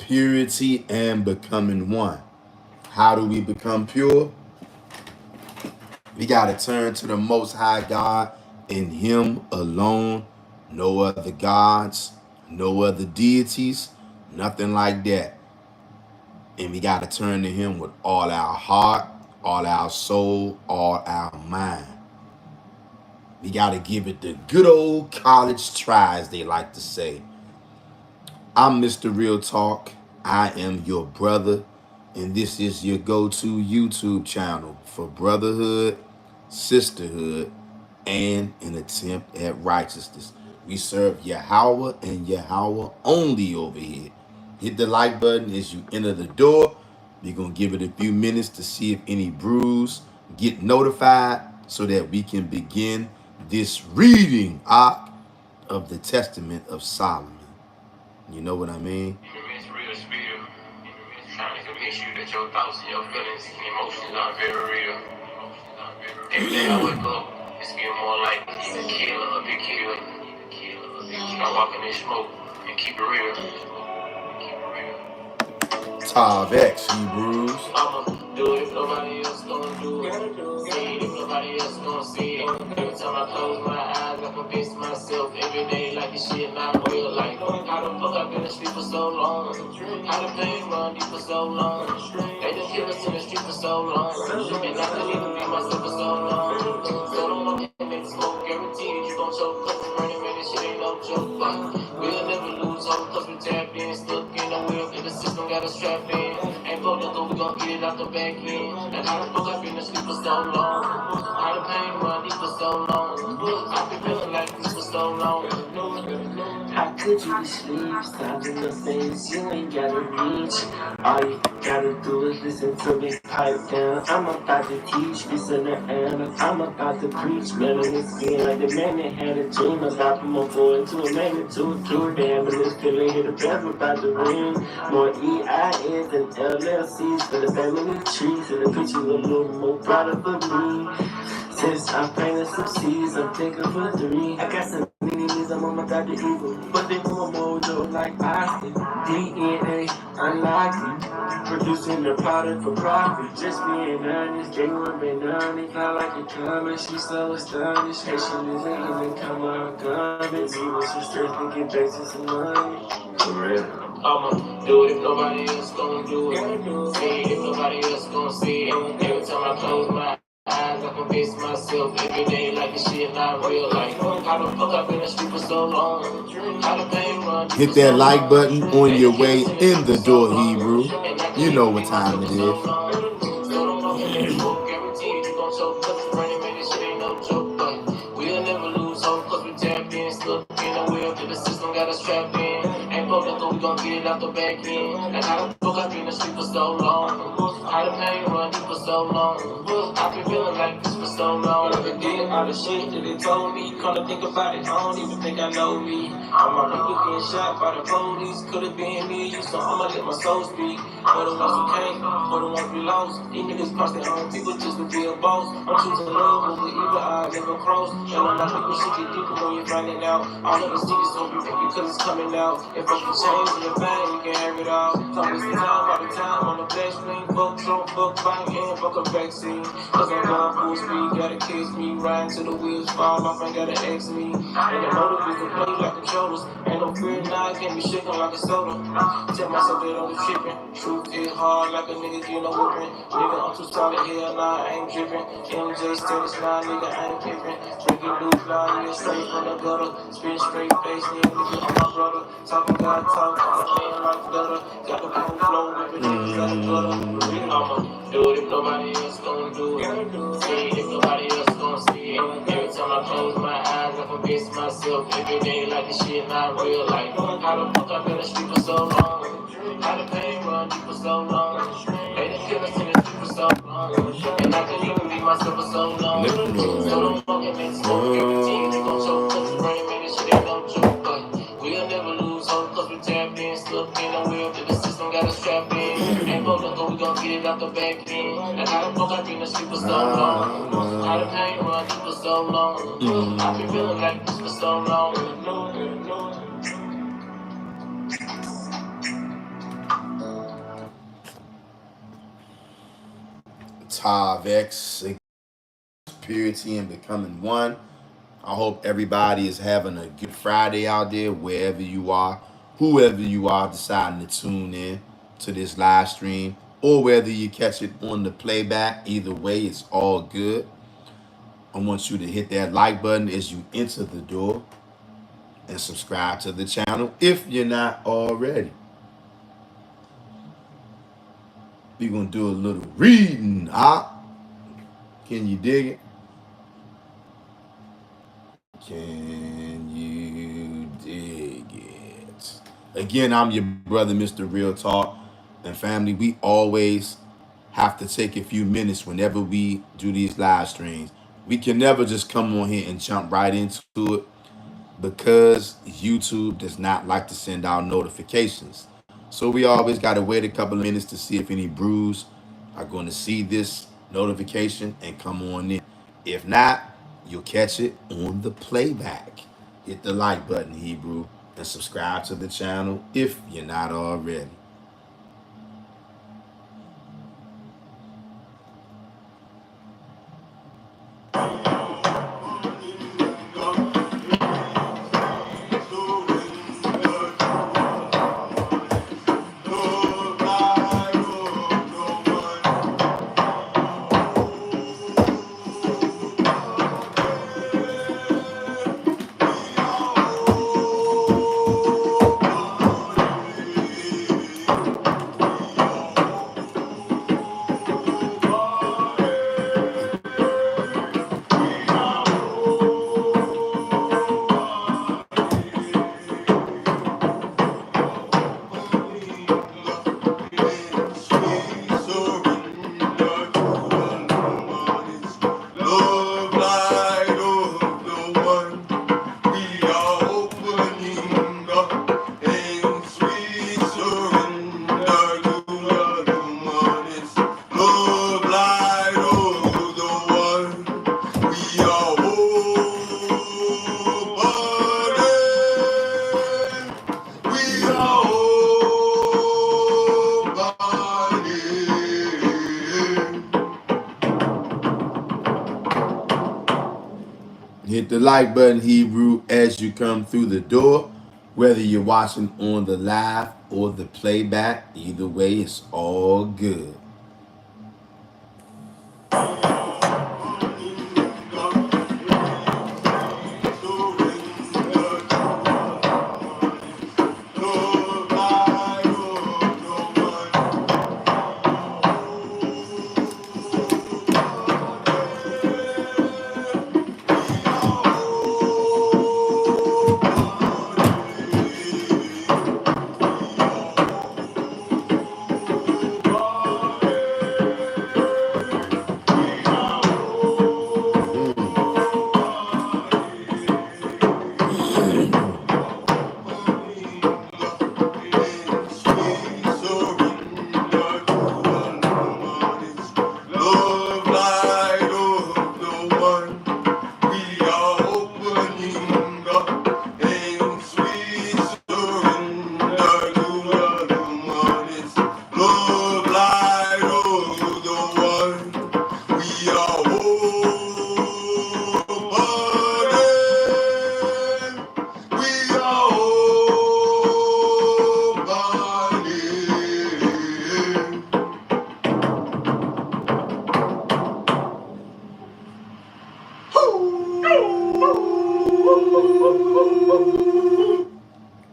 purity and becoming one. How do we become pure? We got to turn to the Most High God and Him alone. No other gods, no other deities, nothing like that. And we got to turn to Him with all our heart, all our soul, all our mind. We got to give it the good old college try, as they like to say. I'm Mr. Real Talk. I am your brother, and this is your go-to YouTube channel for brotherhood, sisterhood, and an attempt at righteousness. We serve Yahweh and Yahweh only over here. Hit the like button as you enter the door. We're going to give it a few minutes to see if any brews get notified so that we can begin this reading of the Testament of Solomon. You know what I mean? It's real spirit. Trying to convince you that your thoughts and your feelings and emotions are very real. Every day I wake up, it's getting more like the killer of the killer. Start walking in smoke and keep it real. Tav X, Hebrews. I'ma do it if nobody else gonna do it. See it if nobody else gonna see it. Every time I close my eyes, I convince myself every day like this shit not real. Like, how the fuck I've been asleep for so long? How the pain run deep for so long? They just keep us in the street for so long. And I couldn't even be myself for so long. So don't know that make smoke, guaranteed you gon' choke. Cause it's burning, man, this shit ain't no joke. Like, we'll never lose hope cause we tapped in. Stuck in the wheel, cause the system got us strapped in. Ain't fucked up, we gon' get it out the back end. And how the fuck I've been asleep for so long? How the pain run deep for so long? I've been feeling like this for so long. How could you be asleep? Stopping the things you ain't gotta reach. All you gotta do is listen to me pipe down. I'm about to teach this in the air. I'm about to preach. Man, it's skin like the man that had a dream about from a boy to a man to a kid. Damn, but it's still ain't hit a bell about the ring. More EINs than LLCs for the family trees. And the picture a little more proud of me. Since I planted some seeds, I'm thinking for three. I got some enemies, I'm on my Dr. Evil. But they want mojo like Austin. DNA, unlikely. Producing the product for profit. Just being honest, they want me none. They fly like a comet, she's so astonished. Hey, she doesn't even come out comments. Even some straight to get back to some money. For real. I'ma do it if nobody else gonna do it. See it if nobody else gonna see it. Every time I close my eyes, I convince myself every day like this shit not real. Like, how the fuck I've been asleep for so long? How the pain run deep Hit for that so like long? button on your way in the door, So Hebrew. You know what time it is. don't know if it's smoke, guaranteed you gon' choke. Cause it's running, man, this shit ain't no joke. But we'll never lose hope cause we tapped in. Stuck in the wheel till the system got us trapped in. Ain't fucked up, we gon' get it out the back end. And how the fuck I've been asleep for so long? How the pain run deep for so long? I've been feeling like this for so long. I've been getting all the shit that they told me. Come to think about it, I don't even think I know me. All my people getting shot by the police. Could've been me, so I'ma let my soul speak. For the ones who came, for the ones we lost. These niggas cross their own people just to be a boss. I'm choosing love over evil, I never cross. And all my people shit get deeper when you're finding out. All of the cities so beautiful because it's coming out. If I can change your thing, you can have it all. Don't waste the time all the time on the flash screen. Fuck Trump, fuck Biden, and fuck a vaccine. Cause I'm going full speed, gotta kiss me. Riding till the wheels fall off, ain't gotta ask me. And the motive is to play like controllers. Ain't no fear now, I can't be shaking like a soda. Tell myself that I'm tripping. Truth is hard like a nigga getting a whipping. Nigga, I'm too solid, hell nah, I ain't dripping. MJ status now, nigga, I ain't pippin'. Drinking blue fly, yeah, straight from the gutter. Spin straight face, nigga, on my brother. Talking God talk, I'm playing like gutter. Got the cool flow, whipping niggas out the gutter. I'ma do it if nobody else gon' do it. See it if nobody else gon' see it. Every time I close my eyes, I convince myself every day like this shit not real. Like, how the fuck I've been asleep for so long? How the pain run deep for so long? They done killed us in the street for so long. And I couldn't even be myself for so long. So don't fucking make smoke, guaranteed you gon' choke. Cause it's running, man, this shit ain't no joke. But we'll never lose hope cause we tapped in. Stuck in the wheel till the system got us trapped in. Ain't fucked up, we gon' get it out the back end. And how the fuck I've been asleep for so long? How the pain run deep for so long? I've been feeling like this for so long. Tav X, purity and becoming one. I hope everybody is having a good Friday out there, wherever you are, whoever you are deciding to tune in to this live stream, or whether you catch it on the playback. Either way, it's all good. I want you to hit that like button as you enter the door and subscribe to the channel if you're not already. We're going to do a little reading. Can you dig it? Can you dig it? Again, I'm your brother, Mr. Real Talk. And family, we always have to take a few minutes whenever we do these live streams. We can never just come on here and jump right into it because YouTube does not like to send out notifications. So we always got to wait a couple of minutes to see if any brews are going to see this notification and come on in. If not, you'll catch it on the playback. Hit the like button, Hebrew, and subscribe to the channel if you're not already. Hit the like button, Hebrew, as you come through the door. Whether you're watching on the live or the playback, either way, it's all good.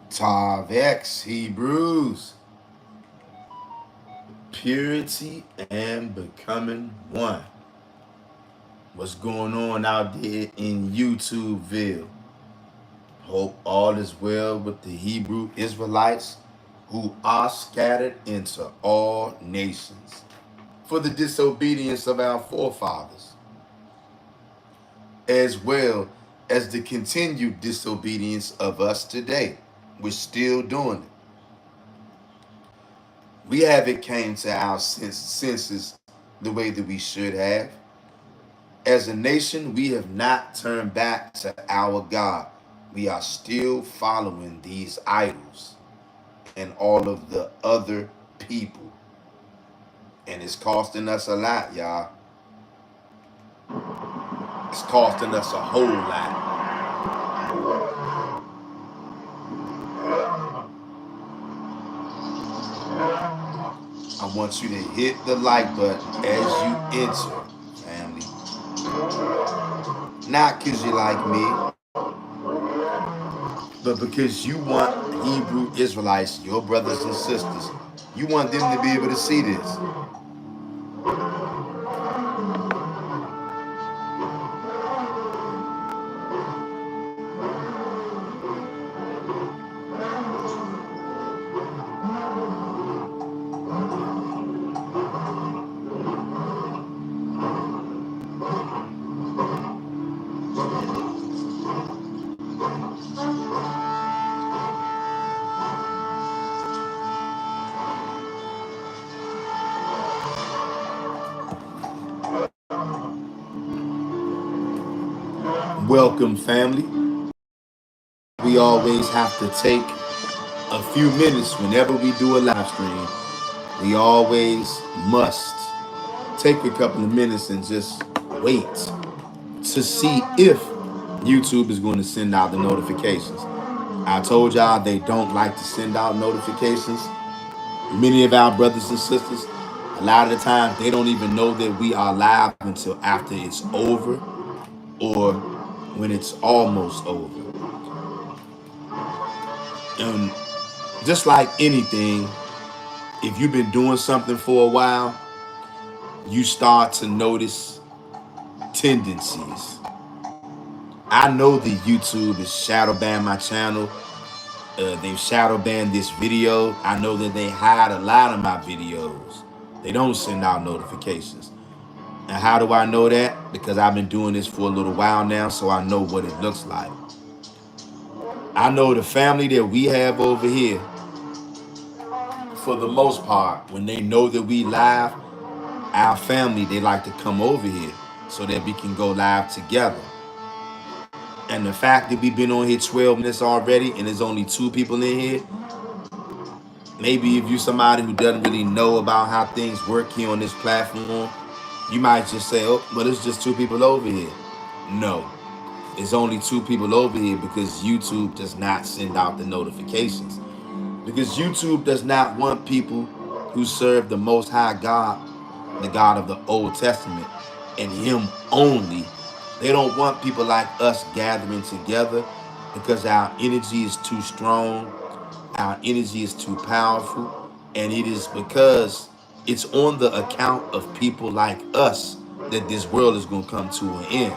Tav X, Hebrews, purity and becoming one. What's going on out there in YouTubeville? Hope all is well with the Hebrew Israelites who are scattered into all nations for the disobedience of our forefathers, as well as the continued disobedience of us today. We're still doing it. We haven't came to our senses the way that we should have. As a nation, we have not turned back to our God. We are still following these idols and all of the other people. And it's costing us a lot, y'all. It's costing us a whole lot. I want you to hit the like button as you enter, family. Not because you like me, but because you want Hebrew Israelites, your brothers and sisters, you want them to be able to see this. Welcome, family. We always have to take a few minutes whenever we do a live stream. We always must take a couple of minutes and just wait to see if YouTube is going to send out the notifications. I told y'all they don't like to send out notifications. Many of our brothers and sisters, a lot of the time, they don't even know that we are live until after it's over or when it's almost over. And just like anything, if you've been doing something for a while, you start to notice tendencies. I know that YouTube is shadow banned my channel. They've shadow banned this video. I know that they hide a lot of my videos. They don't send out notifications. And how do I know that? Because I've been doing this for a little while now, so I know what it looks like. I know the family that we have over here, for the most part, when they know that we live, our family, they like to come over here so that we can go live together. And the fact that we've been on here 12 minutes already and there's only 2 people in here, maybe if you're somebody who doesn't really know about how things work here on this platform, you might just say, oh, but it's just 2 people over here. No, it's only 2 people over here because YouTube does not send out the notifications. Because YouTube does not want people who serve the Most High God, the God of the Old Testament, and Him only. They don't want people like us gathering together because our energy is too strong, our energy is too powerful, and it is because it's on the account of people like us that this world is going to come to an end.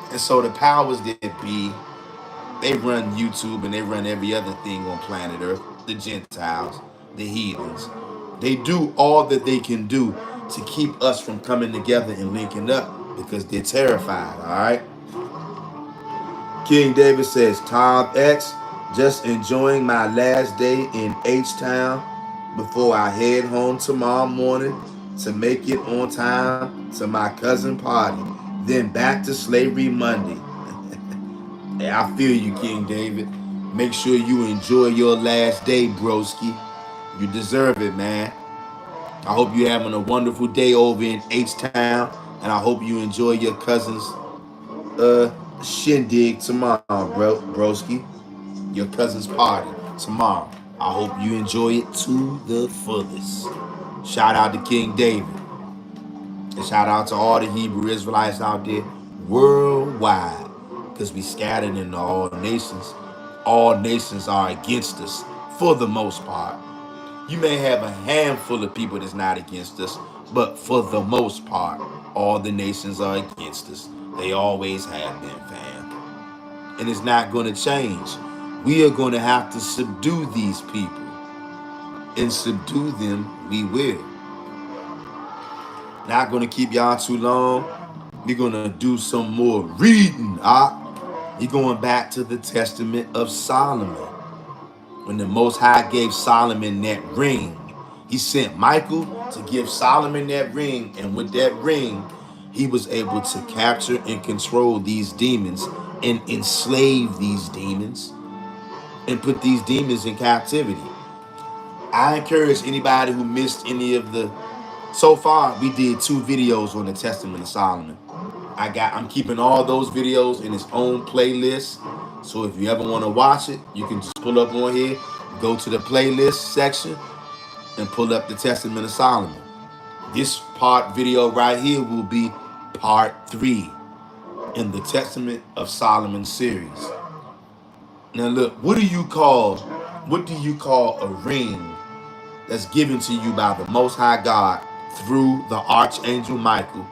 And so the powers that be, they run YouTube and they run every other thing on planet Earth, the Gentiles, the heathens. They do all that they can do to keep us from coming together and linking up because they're terrified, all right? King David says, Tom X, just enjoying my last day in H-Town before I head home tomorrow morning to make it on time to my cousin party. Then back to slavery Monday. Hey, I feel you, King David. Make sure you enjoy your last day, broski. You deserve it, man. I hope you're having a wonderful day over in H-Town, and I hope you enjoy your cousin's shindig tomorrow, broski. Your cousin's party tomorrow. I hope you enjoy it to the fullest. Shout out to King David. And shout out to all the Hebrew Israelites out there worldwide. Because we scattered into all nations. All nations are against us for the most part. You may have a handful of people that's not against us, but for the most part, all the nations are against us. They always have been, fam. And it's not going to change. We are going to have to subdue these people. And subdue them, we will. Not going to keep y'all too long. We're going to do some more reading. You're going back to the Testament of Solomon. When the Most High gave Solomon that ring, He sent Michael to give Solomon that ring. And with that ring, he was able to capture and control these demons and enslave these demons and put these demons in captivity. I encourage anybody who missed any of the So far, we did 2 videos on the Testament of Solomon. I'm keeping all those videos in its own playlist. So if you ever want to watch it, you can just pull up on here, go to the playlist section, and pull up the Testament of Solomon. This part video right here will be part 3 in the Testament of Solomon series. Now look, what do you call a ring that's given to you by the Most High God through the Archangel Michael,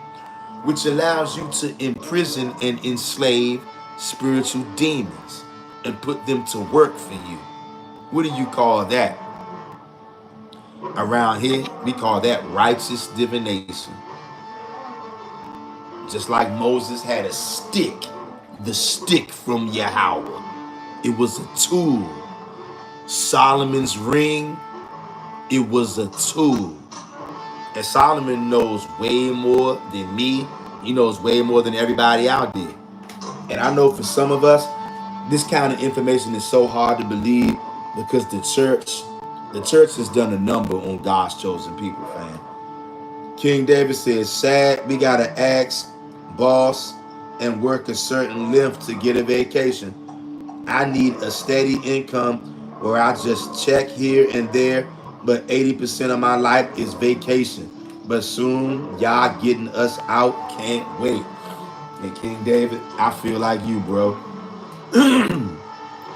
which allows you to imprison and enslave spiritual demons and put them to work for you? What do you call that? Around here, we call that righteous divination. Just like Moses had a stick, the stick from Yahweh. It was a tool. Solomon's ring, it was a tool. And Solomon knows way more than me. He knows way more than everybody out there. And I know for some of us, this kind of information is so hard to believe because the church has done a number on God's chosen people, fam. King David says, sad, we gotta ask boss and work a certain length to get a vacation. I need a steady income where I just check here and there, but 80% of my life is vacation. But soon, y'all getting us out, can't wait. And King David, I feel like you, bro.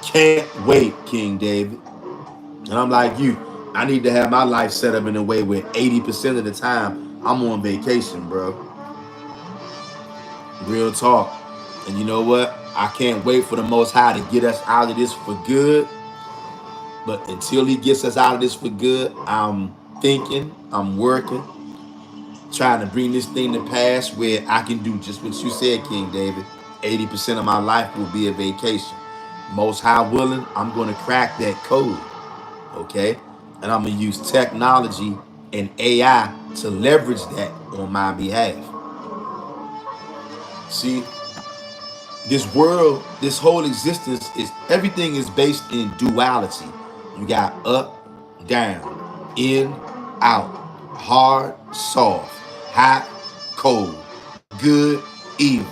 Can't wait, King David. And I'm like you. I need to have my life set up in a way where 80% of the time I'm on vacation, bro. Real talk. And you know what? I can't wait for the Most High to get us out of this for good. But until he gets us out of this for good, I'm thinking, I'm working, trying to bring this thing to pass where I can do just what you said, King David. 80% of my life will be a vacation. Most High willing, I'm going to crack that code, okay? And I'm going to use technology and AI to leverage that on my behalf. See, this world, this whole existence everything is based in duality. You got up, down, in, out, hard, soft, hot, cold, good, evil.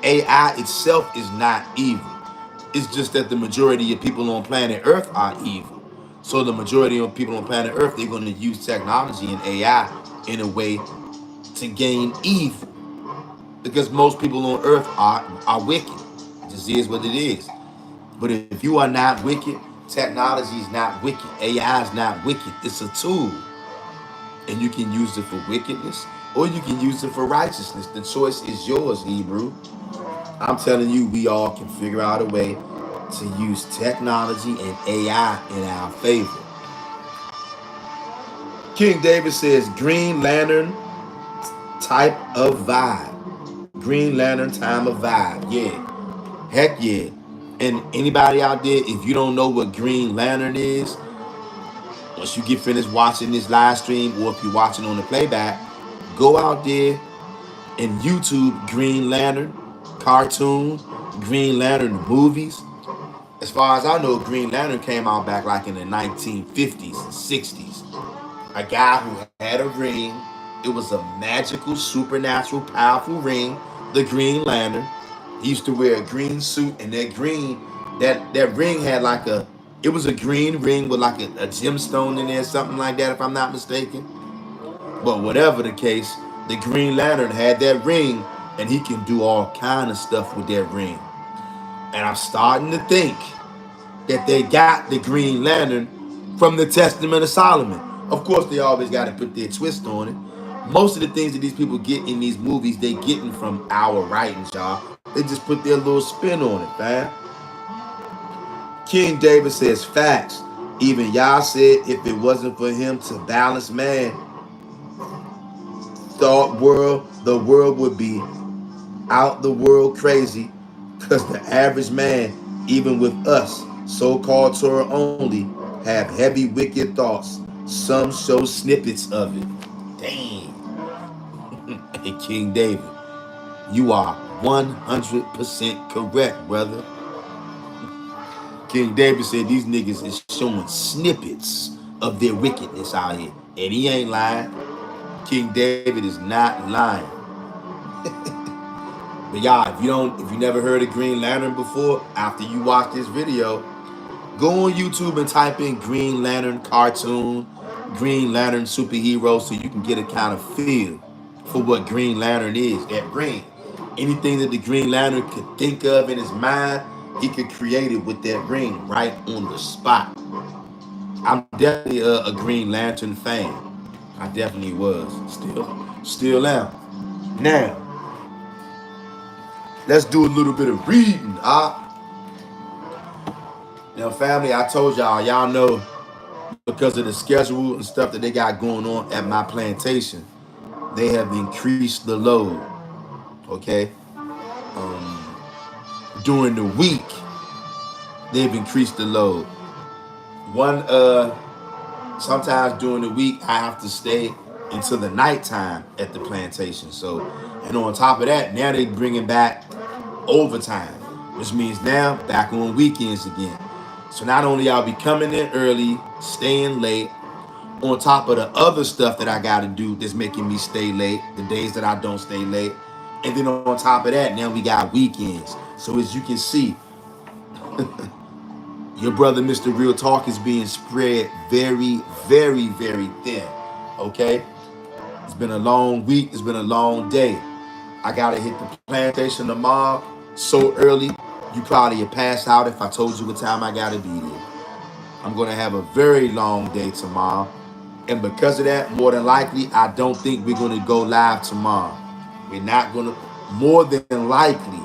AI itself is not evil. It's just that the majority of people on planet Earth are evil. So the majority of people on planet Earth, they're going to use technology and AI in a way to gain evil. Because most people on earth are wicked. It just is what it is. But if you are not wicked, technology is not wicked. AI is not wicked. It's a tool. And you can use it for wickedness or you can use it for righteousness. The choice is yours, Hebrew. I'm telling you, we all can figure out a way to use technology and AI in our favor. King David says, Green Lantern type of vibe. Green Lantern time of vibe. Yeah. Heck yeah. And anybody out there, if you don't know what Green Lantern is, once you get finished watching this live stream or if you're watching on the playback, go out there and YouTube Green Lantern cartoon, Green Lantern movies. As far as I know, Green Lantern came out back like in the 1950s and 60s. A guy who had a ring. It was a magical, supernatural, powerful ring, the Green Lantern. He used to wear a green suit, and that ring had like it was a green ring with like a gemstone in there, something like that, if I'm not mistaken. But whatever the case, the Green Lantern had that ring, and he can do all kind of stuff with that ring. And I'm starting to think that they got the Green Lantern from the Testament of Solomon. Of course, they always got to put their twist on it. Most of the things that these people get in these movies, they getting from our writings, y'all. They just put their little spin on it, man. King David says, facts. Even Yah said if it wasn't for him to balance man, the world would be out the world crazy because the average man, even with us, so-called Torah only, have heavy wicked thoughts. Some show snippets of it. Damn. Hey, King David, you are 100% correct, brother. King David said these niggas is showing snippets of their wickedness out here. And he ain't lying. King David is not lying. But y'all, if you never heard of Green Lantern before, after you watch this video, go on YouTube and type in Green Lantern cartoon, Green Lantern superhero, so you can get a kind of feel for what Green Lantern is. That green. Anything that the Green Lantern could think of in his mind, he could create it with that green right on the spot. I'm definitely a Green Lantern fan. I definitely was. Still am. Now, let's do a little bit of reading. Now, family, I told y'all know because of the schedule and stuff that they got going on at my plantation, they have increased the load. Okay, during the week, they've increased the load. One, sometimes during the week, I have to stay until the nighttime at the plantation. So, and on top of that, now they bringing back overtime, which means now back on weekends again. So not only I'll be coming in early, staying late, on top of the other stuff that I got to do that's making me stay late, the days that I don't stay late. And then on top of that, now we got weekends. So as you can see, your brother Mr. Real Talk is being spread very, very, very thin. Okay? It's been a long week. It's been a long day. I got to hit the plantation tomorrow so early, you probably have passed out if I told you what time I got to be there. I'm going to have a very long day tomorrow. And because of that, more than likely, I don't think we're going to go live tomorrow. We're not going to, more than likely,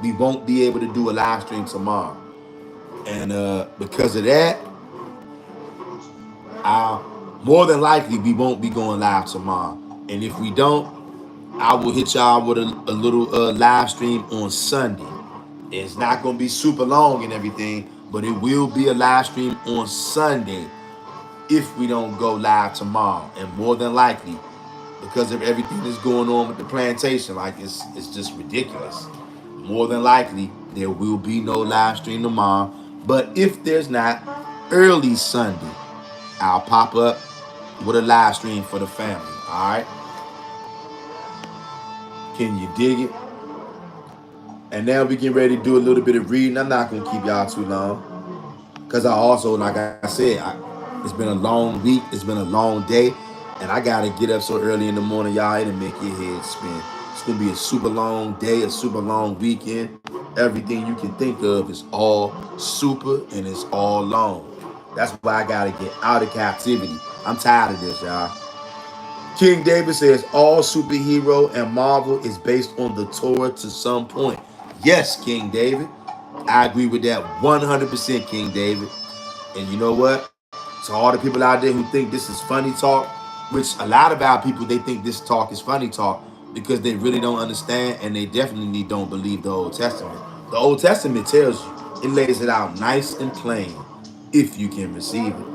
we won't be able to do a live stream tomorrow. And because of that, more than likely, we won't be going live tomorrow. And if we don't, I will hit y'all with a little live stream on Sunday. It's not going to be super long and everything, but it will be a live stream on Sunday if we don't go live tomorrow. And more than likely, because of everything that's going on with the plantation, like it's just ridiculous. More than likely, there will be no live stream tomorrow. But if there's not, early Sunday, I'll pop up with a live stream for the family. All right? Can you dig it? And now we get ready to do a little bit of reading. I'm not going to keep y'all too long. Because I also, like I said, it's been a long week. It's been a long day. And I got to get up so early in the morning, y'all, it'll make your head spin. It's going to be a super long day, a super long weekend. Everything you can think of is all super and it's all long. That's why I got to get out of captivity. I'm tired of this, y'all. King David says all superhero and Marvel is based on the Torah to some point. Yes, King David. I agree with that 100%, King David. And you know what? To all the people out there who think this is funny talk, which a lot of our people, they think this talk is funny talk because they really don't understand and they definitely don't believe the Old Testament. The Old Testament tells you, it lays it out nice and plain if you can receive it.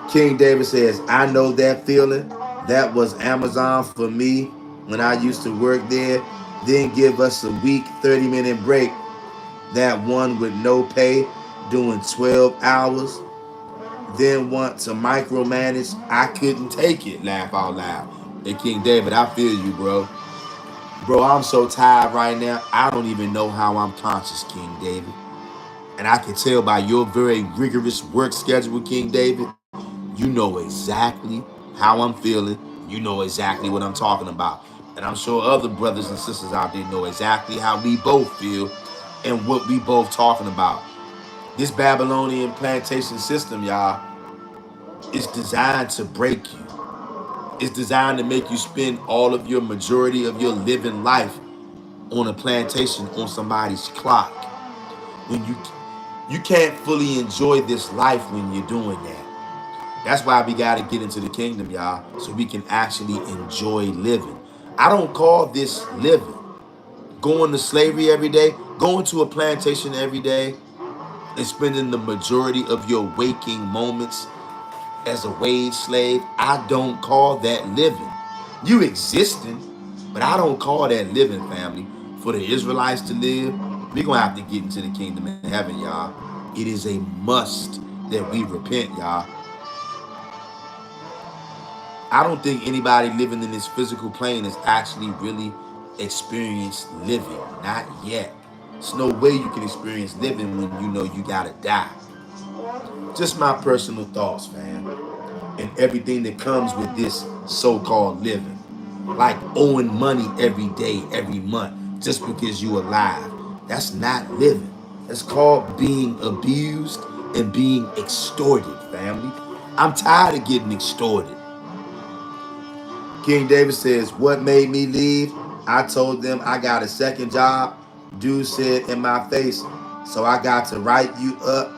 King David says, I know that feeling. That was Amazon for me when I used to work there. Then give us a week, 30-minute break. That one with no pay, doing 12 hours. Then want to micromanage. I couldn't take it. Laugh out loud. Hey, King David, I feel you, bro. Bro, I'm so tired right now. I don't even know how I'm conscious, King David. And I can tell by your very rigorous work schedule, King David, you know exactly how I'm feeling. You know exactly what I'm talking about. And I'm sure other brothers and sisters out there know exactly how we both feel and what we both talking about. This Babylonian plantation system, y'all, is designed to break you. It's designed to make you spend all of your majority of your living life on a plantation on somebody's clock. When you can't fully enjoy this life when you're doing that. That's why we got to get into the kingdom, y'all, so we can actually enjoy living. I don't call this living. Going to slavery every day, going to a plantation every day, and spending the majority of your waking moments as a wage slave, I don't call that living. You existing, but I don't call that living, family. For the Israelites to live, we're going to have to get into the kingdom in heaven, y'all. It is a must that we repent, y'all. I don't think anybody living in this physical plane has actually really experienced living. Not yet. There's no way you can experience living when you know you gotta die. Just my personal thoughts, fam. And everything that comes with this so-called living. Like owing money every day, every month, just because you alive. That's not living. That's called being abused and being extorted, family. I'm tired of getting extorted. King David says, what made me leave? I told them I got a second job. Dude said in my face, so I got to write you up.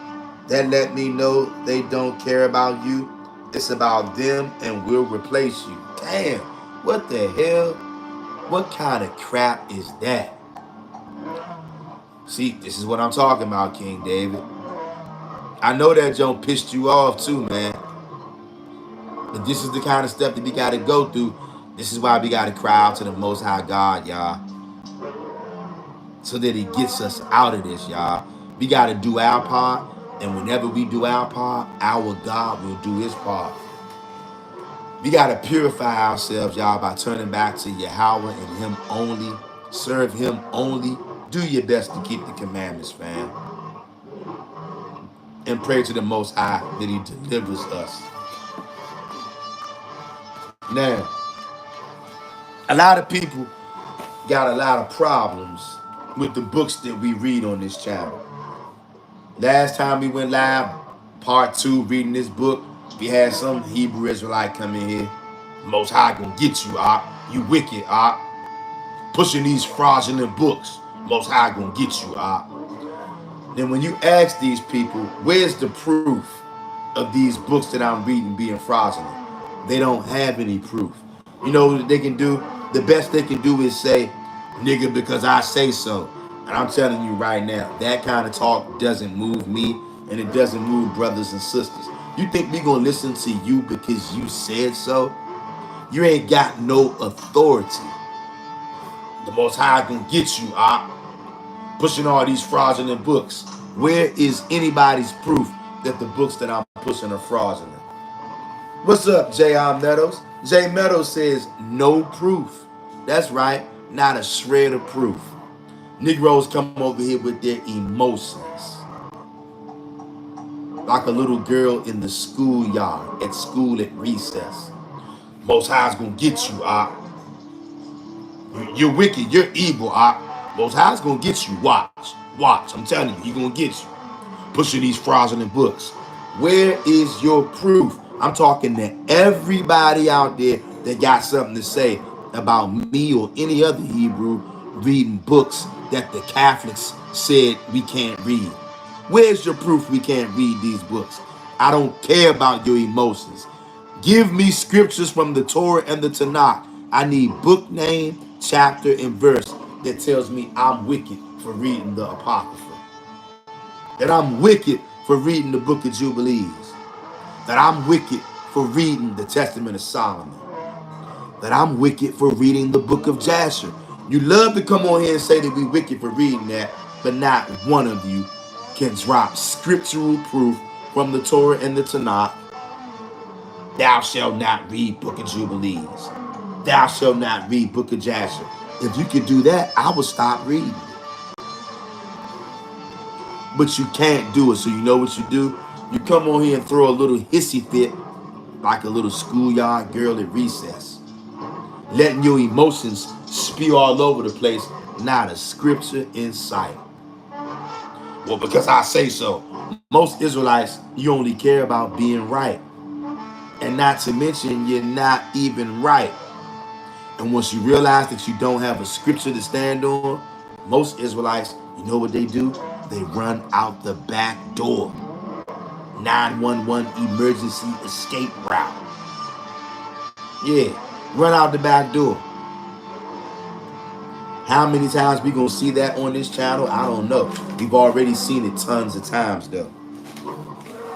That let me know they don't care about you. It's about them and we'll replace you. Damn, what the hell? What kind of crap is that? See, this is what I'm talking about, King David. I know that Joe pissed you off too, man. But this is the kind of stuff that we got to go through. This is why we got to cry out to the Most High God, y'all, so that He gets us out of this, y'all. We got to do our part, and whenever we do our part, our God will do His part. We got to purify ourselves, y'all, by turning back to Yahweh and Him only. Serve Him only. Do your best to keep the commandments, fam. And pray to the Most High that He delivers us. Now, a lot of people got a lot of problems with the books that we read on this channel. Last time we went live, part 2, reading this book, we had some Hebrew Israelite come in here. Most High gonna get you, Ak. You wicked, Ak. Pushing these fraudulent books. Most High gonna get you, Ak. Then when you ask these people, where's the proof of these books that I'm reading being fraudulent? They don't have any proof. You know what they can do? The best they can do is say, nigga, because I say so. And I'm telling you right now, that kind of talk doesn't move me, and it doesn't move brothers and sisters. You think we gonna listen to you because you said so? You ain't got no authority. The Most High gonna get you, Op. Pushing all these fraudulent books. Where is anybody's proof that the books that I'm pushing are fraudulent? What's up, J.R. Meadows? J. Meadows says, no proof. That's right, not a shred of proof. Negroes come over here with their emotions. Like a little girl in the schoolyard, at school at recess. Most High's gonna get you, Op. You're wicked, you're evil, Op. Most High's gonna get you. Watch, watch. I'm telling you, He gonna get you. Pushing these fraudulent books. Where is your proof? I'm talking to everybody out there that got something to say about me or any other Hebrew reading books that the Catholics said we can't read. Where's your proof we can't read these books? I don't care about your emotions. Give me scriptures from the Torah and the Tanakh. I need book name, chapter, and verse that tells me I'm wicked for reading the Apocrypha. That I'm wicked for reading the book of Jubilees. That I'm wicked for reading the Testament of Solomon. That I'm wicked for reading the book of Jasher. You love to come on here and say that we wicked for reading that, but not one of you can drop scriptural proof from the Torah and the Tanakh. Thou shalt not read book of Jubilees. Thou shalt not read book of Jasher. If you could do that, I would stop reading. But you can't do it. So you know what you do? You come on here and throw a little hissy fit like a little schoolyard girl at recess. Letting your emotions spew all over the place. Not a scripture in sight. Well, because I say so. Most Israelites, you only care about being right. And not to mention, you're not even right. And once you realize that you don't have a scripture to stand on, most Israelites, you know what they do? They run out the back door. 911 emergency escape route. Yeah, run out the back door. How many times we gonna see that on this channel? I don't know. We've already seen it tons of times though.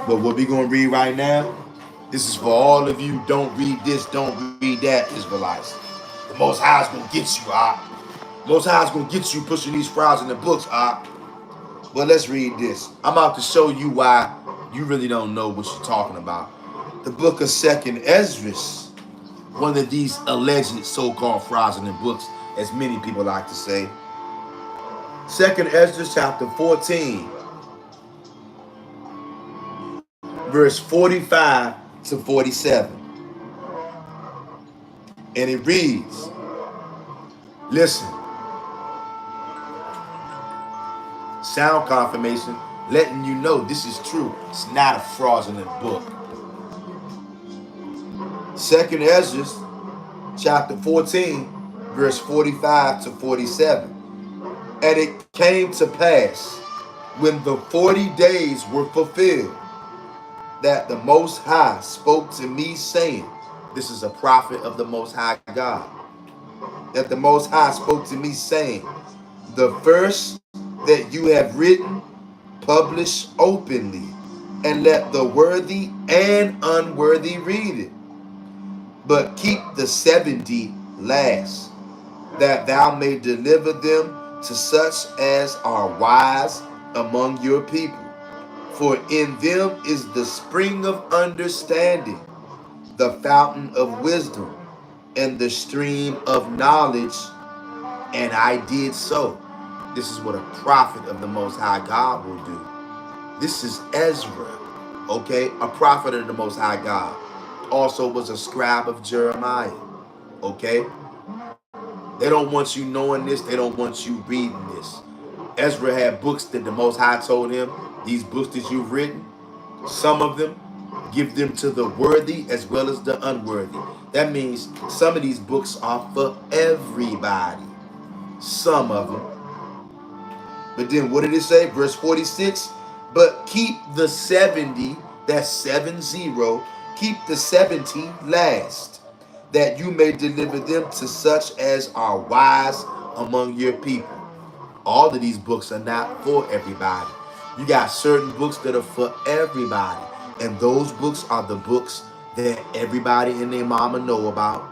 But what we gonna read right now, this is for all of you. Don't read this, don't read that, Israelites. The Most High's gonna get you, Most High's gonna get you pushing these frauds in the books, But let's read this. I'm about to show you why you really don't know what you're talking about. The book of 2nd Esdras. one of these alleged so-called fraudulent books, as many people like to say. Second Ezra chapter 14, verse 45 to 47. And it reads, listen, sound confirmation, letting you know this is true. It's not a fraudulent book. Second Ezra chapter 14, verse 45 to 47. And it came to pass, when the 40 days were fulfilled, that the Most High spoke to me, saying, this is a prophet of the Most High God, that the Most High spoke to me, saying, the verse that you have written, publish openly, and let the worthy and unworthy read it. But keep the 70 last, that thou may deliver them to such as are wise among your people. For in them is the spring of understanding, the fountain of wisdom, and the stream of knowledge. And I did so. This is what a prophet of the Most High God will do. This is Ezra, okay? A prophet of the Most High God. Also was a scribe of Jeremiah, okay? They don't want you knowing this. They don't want you reading this. Ezra had books that the Most High told him, these books that you've written, some of them, give them to the worthy as well as the unworthy. That means some of these books are for everybody. Some of them. But then what did it say? Verse 46, but keep the 70, that's 70, keep the 70 last, that you may deliver them to such as are wise among your people. All of these books are not for everybody. You got certain books that are for everybody. And those books are the books that everybody and their mama know about.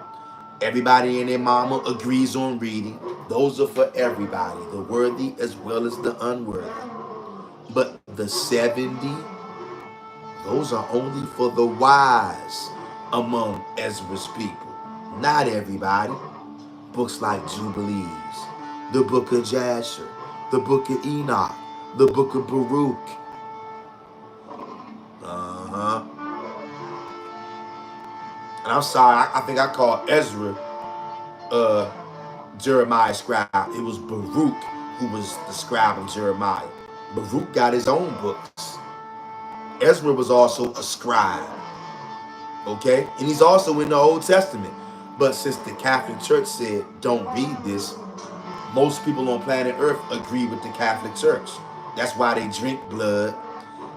Everybody and their mama agrees on reading. Those are for everybody, the worthy as well as the unworthy. But the 70, those are only for the wise among Ezra's people. Not everybody. Books like Jubilees, the book of Jasher, the book of Enoch, the book of Baruch. And I'm sorry, I think I called Ezra Jeremiah's scribe. It was Baruch who was the scribe of Jeremiah. Baruch got his own books. Ezra was also a scribe, okay? And he's also in the Old Testament. But since the Catholic Church said, don't read this, most people on planet Earth agree with the Catholic Church. That's why they drink blood.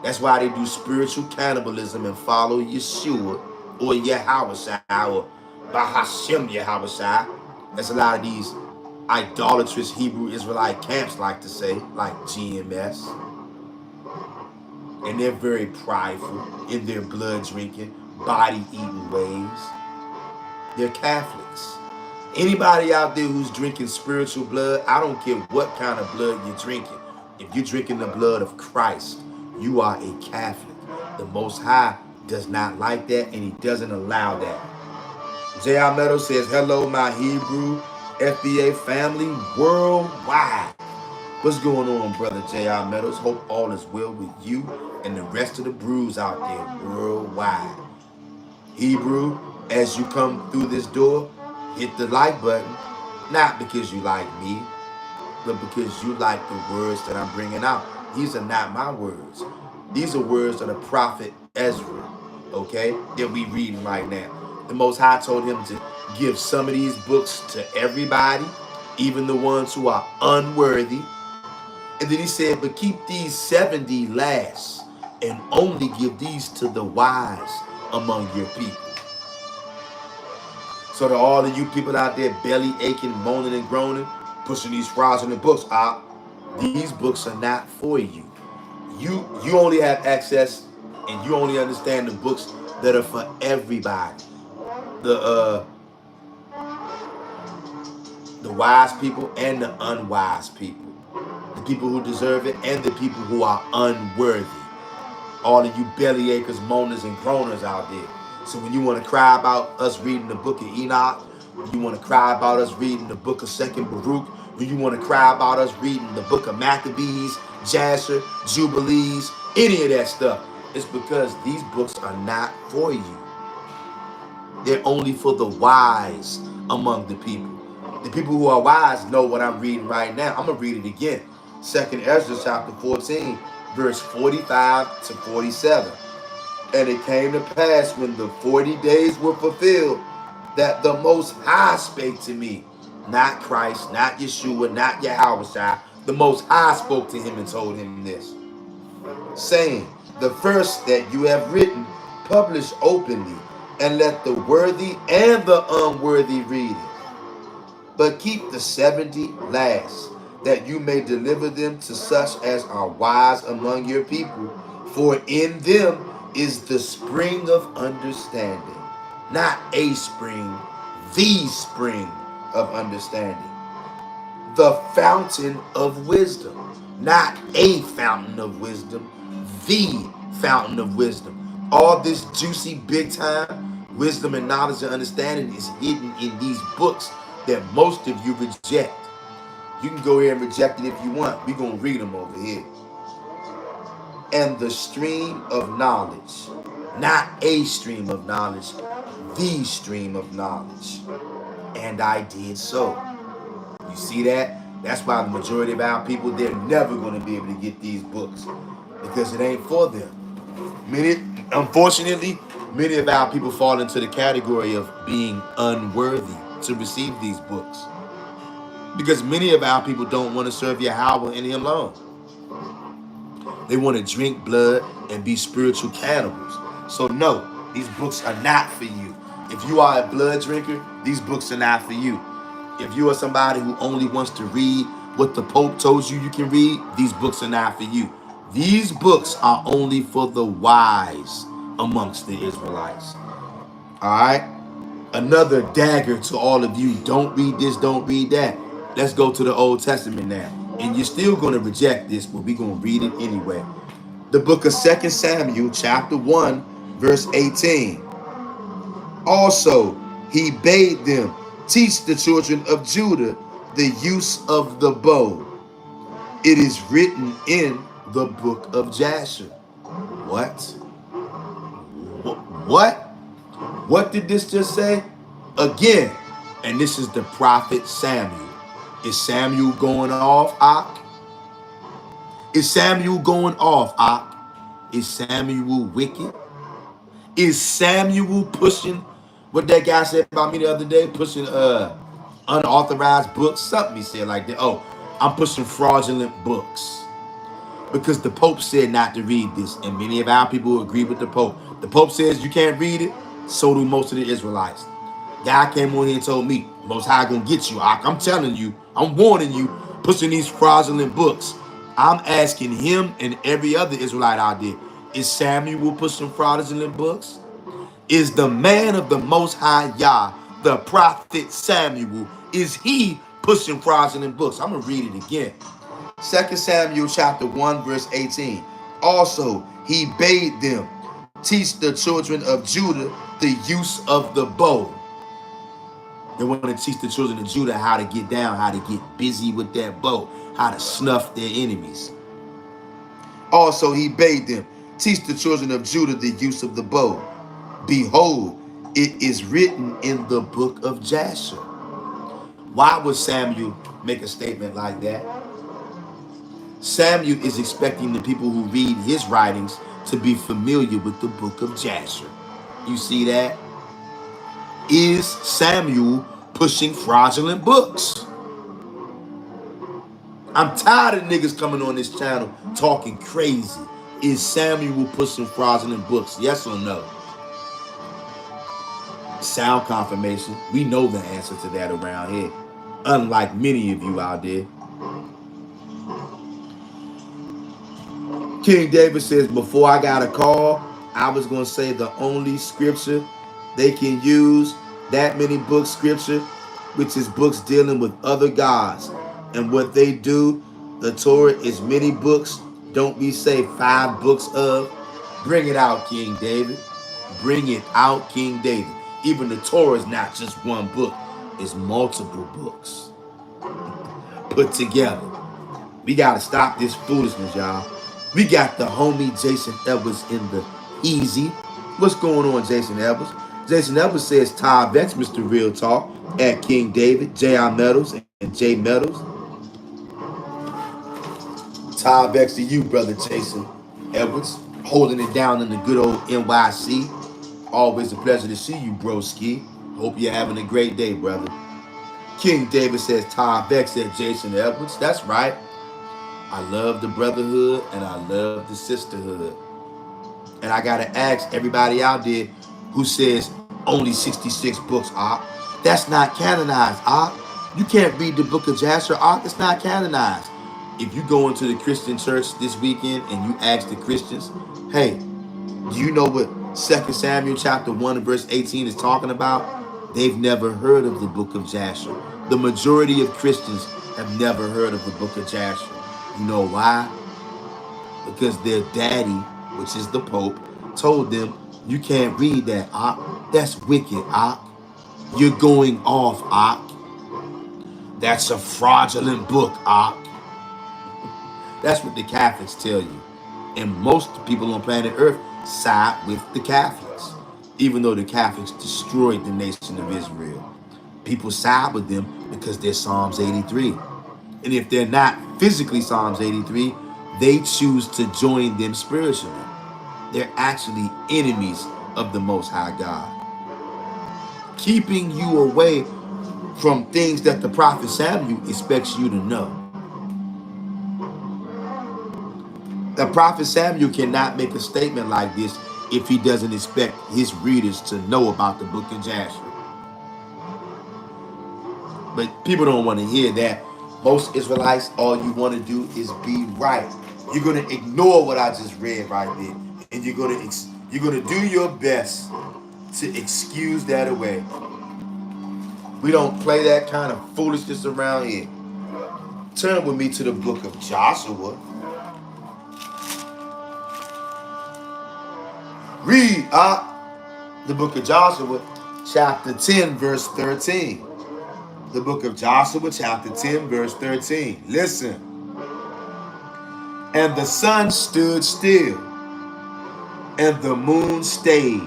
That's why they do spiritual cannibalism and follow Yeshua or Yahweh or Bahashem Yahweh. That's a lot of these idolatrous Hebrew Israelite camps like to say, like GMS. And they're very prideful in their blood drinking, body eating ways. They're Catholics. Anybody out there who's drinking spiritual blood, I don't care what kind of blood you're drinking. If you're drinking the blood of Christ, you are a Catholic. The Most High does not like that, and he doesn't allow that. J.R. Meadows says, hello, my Hebrew FBA family worldwide. What's going on, brother J.R. Meadows? Hope all is well with you and the rest of the brews out there worldwide. Hebrew, as you come through this door, hit the like button, not because you like me, but because you like the words that I'm bringing out. These are not my words. These are words of the prophet Ezra, okay, that we reading right now. The Most High told him to give some of these books to everybody, even the ones who are unworthy. And then he said, but keep these 70 last, and only give these to the wise among your people. So to all of you people out there belly aching, moaning and groaning, pushing these fraudulent books out, these books are not for you. You only have access and you only understand the books that are for everybody. The wise people and the unwise people. The people who deserve it and the people who are unworthy. All of you belly achers, moaners, and groaners out there. So when you want to cry about us reading the book of Enoch, when you want to cry about us reading the book of Second Baruch, when you want to cry about us reading the book of Maccabees, Jasher, Jubilees, any of that stuff, it's because these books are not for you. They're only for the wise among the people. The people who are wise know what I'm reading right now. I'm going to read it again. Second Ezra chapter 14, verse 45 to 47. And it came to pass when the 40 days were fulfilled that the Most High spake to me. Not Christ, not Yeshua, not Yahweh. The Most High spoke to him and told him this, saying, the first that you have written, publish openly, and let the worthy and the unworthy read it. But keep the 70 last, that you may deliver them to such as are wise among your people. For in them is the spring of understanding. Not a spring, the spring of understanding. The fountain of wisdom. Not a fountain of wisdom, the fountain of wisdom. All this juicy big time wisdom and knowledge and understanding is hidden in these books that most of you reject. You can go here and reject it if you want. We're going to read them over here. And the stream of knowledge. Not a stream of knowledge, the stream of knowledge. And I did so. You see that? That's why the majority of our people, they're never going to be able to get these books because it ain't for them. Unfortunately, many of our people fall into the category of being unworthy to receive these books because many of our people don't want to serve Yahweh and Him alone. They want to drink blood and be spiritual cannibals. So no, these books are not for you. If you are a blood drinker, these books are not for you. If you are somebody who only wants to read what the Pope told you you can read, these books are not for you. These books are only for the wise amongst the Israelites. All right? Another dagger to all of you. Don't read this, don't read that. Let's go to the Old Testament now. And you're still going to reject this, but we're going to read it anyway. The book of 2 Samuel, chapter 1, verse 18. Also, he bade them teach the children of Judah the use of the bow. It is written in the book of Jasher. What? What? What did this just say? Again, and this is the prophet Samuel. Is Samuel going off, Ak? Is Samuel going off, Ak? Is Samuel wicked? Is Samuel pushing what that guy said about me the other day? Pushing unauthorized books? Something he said like that. Oh, I'm pushing fraudulent books. Because the Pope said not to read this. And many of our people agree with the Pope. The Pope says you can't read it. So do most of the Israelites. God came on here and told me, Most High gonna get you. I'm telling you, I'm warning you, pushing these fraudulent books. I'm asking him and every other Israelite out there, is Samuel pushing fraudulent books? Is the man of the Most High Yah, the prophet Samuel, is he pushing fraudulent books? I'm gonna read it again. 2 Samuel chapter 1, verse 18. Also, he bade them teach the children of Judah the use of the bow. They want to teach the children of Judah how to get down, how to get busy with that bow, how to snuff their enemies. Also, he bade them teach the children of Judah the use of the bow. Behold, it is written in the book of Jasher. Why would Samuel make a statement like that? Samuel is expecting the people who read his writings to be familiar with the book of Jasher. You see that? Is Samuel pushing fraudulent books? I'm tired of niggas coming on this channel talking crazy. Is Samuel pushing fraudulent books? Yes or no? Sound confirmation. We know the answer to that around here. Unlike many of you out there. King David says, before I got a call, I was going to say the only scripture they can use, that many books scripture, which is books dealing with other gods. And what they do, the Torah is many books. Don't we say 5 books of? Bring it out, King David. Bring it out, King David. Even the Torah is not just one book, it's multiple books put together. We gotta stop this foolishness, y'all. We got the homie Jason Edwards in the easy. What's going on, Jason Edwards? Jason Edwards says Ty Vex, Mr. Real Talk, at King David, J.I. Metals, and J Metals. Ty Vex to you, brother Jason Edwards, holding it down in the good old NYC. Always a pleasure to see you, broski. Hope you're having a great day, brother. King David says Ty Vex at Jason Edwards. That's right. I love the brotherhood and I love the sisterhood. And I gotta ask everybody out there who says only 66 books, that's not canonized, You can't read the book of Jasher, It's not canonized. If you go into the Christian church this weekend and you ask the Christians, hey, do you know what 2 Samuel chapter 1 and verse 18 is talking about? They've never heard of the book of Jasher. The majority of Christians have never heard of the book of Jasher. You know why? Because their daddy, which is the Pope, told them, you can't read that, That's wicked, You're going off, That's a fraudulent book, That's what the Catholics tell you. And most people on planet Earth side with the Catholics. Even though the Catholics destroyed the nation of Israel. People side with them because they're Psalms 83. And if they're not physically Psalms 83, they choose to join them spiritually. They're actually enemies of the Most High God. Keeping you away from things that the prophet Samuel expects you to know. The prophet Samuel cannot make a statement like this if he doesn't expect his readers to know about the book of Jasher. But people don't want to hear that. Most Israelites, all you want to do is be right. You're going to ignore what I just read right there. And you're going to do your best to excuse that away. We don't play that kind of foolishness around here. Turn with me to the book of Joshua. Read the book of Joshua, chapter 10, verse 13. The book of Joshua, chapter 10, verse 13. Listen. And the sun stood still, and the moon stayed,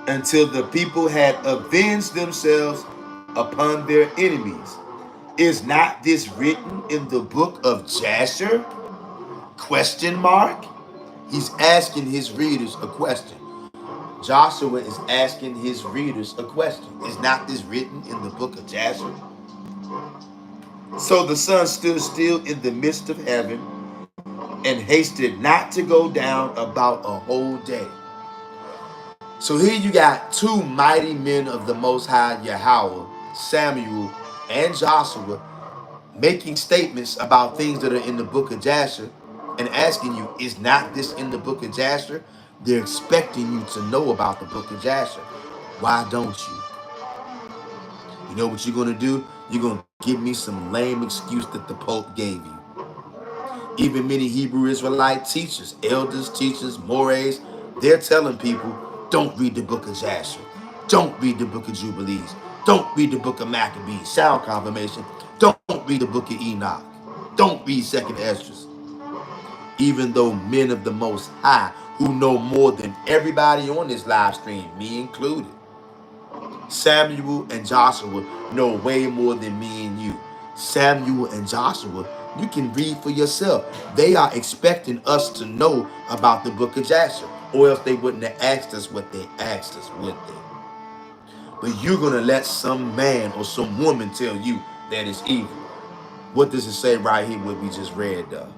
until the people had avenged themselves upon their enemies. Is not this written in the book of Jasher? Question mark. He's asking his readers a question. Joshua is asking his readers a question. Is not this written in the book of Jasher? So the sun stood still in the midst of heaven and hasted not to go down about a whole day. So here you got two mighty men of the Most High Yahweh, Samuel and Joshua, making statements about things that are in the book of Jasher and asking you, is not this in the book of Jasher? They're expecting you to know about the book of Jasher. Why don't you? You know what you're going to do? You're going to give me some lame excuse that the Pope gave you. Even many Hebrew Israelite teachers, elders, teachers, mores, they're telling people, don't read the book of Jasher. Don't read the book of Jubilees. Don't read the book of Maccabees. Sound confirmation. Don't read the book of Enoch. Don't read 2nd Esdras. Even though men of the Most High, who know more than everybody on this live stream, me included, Samuel and Joshua know way more than me and you. Samuel and Joshua, you can read for yourself. They are expecting us to know about the book of Jasher, or else they wouldn't have asked us what they asked us, would they? But you're going to let some man or some woman tell you that it's evil. What does it say right here, what we just read, though?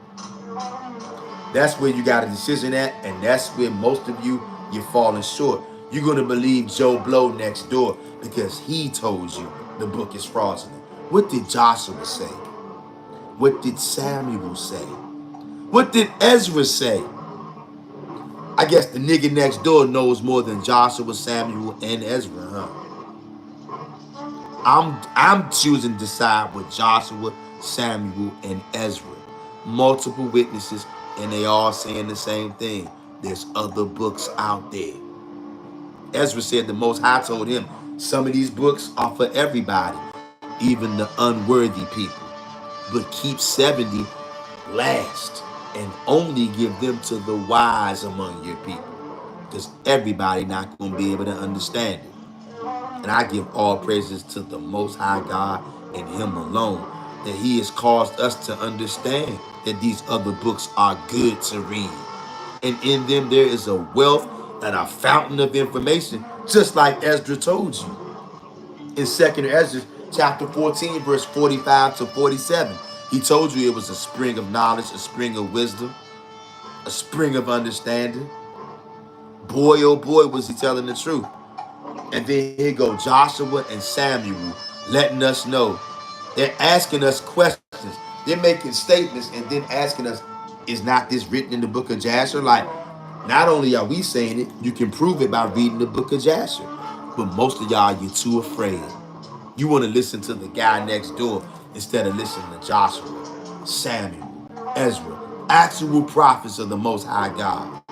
That's where you got a decision at, and that's where most of you're falling short. You're going to believe Joe Blow next door because he told you the book is fraudulent. What did Joshua say? What did Samuel say? What did Ezra say? I guess the nigga next door knows more than Joshua, Samuel, and Ezra, huh? I'm choosing to decide with Joshua, Samuel, and Ezra. Multiple witnesses, and they all saying the same thing. There's other books out there. Ezra said the Most High told him, some of these books are for everybody, even the unworthy people. But keep 70 last and only give them to the wise among your people. Because everybody not going to be able to understand it. And I give all praises to the Most High God and Him alone, that He has caused us to understand that these other books are good to read. And in them there is a wealth and a fountain of information, just like Ezra told you. In 2nd Ezra chapter 14, verse 45 to 47, he told you it was a spring of knowledge, a spring of wisdom, a spring of understanding. Boy, oh boy, was he telling the truth. And then here go Joshua and Samuel letting us know. They're asking us questions. They're making statements and then asking us, is not this written in the book of Jasher? Like, not only are we saying it, you can prove it by reading the book of Jasher. But most of y'all, you're too afraid. You want to listen to the guy next door instead of listening to Joshua, Samuel, Ezra, actual prophets of the Most High God.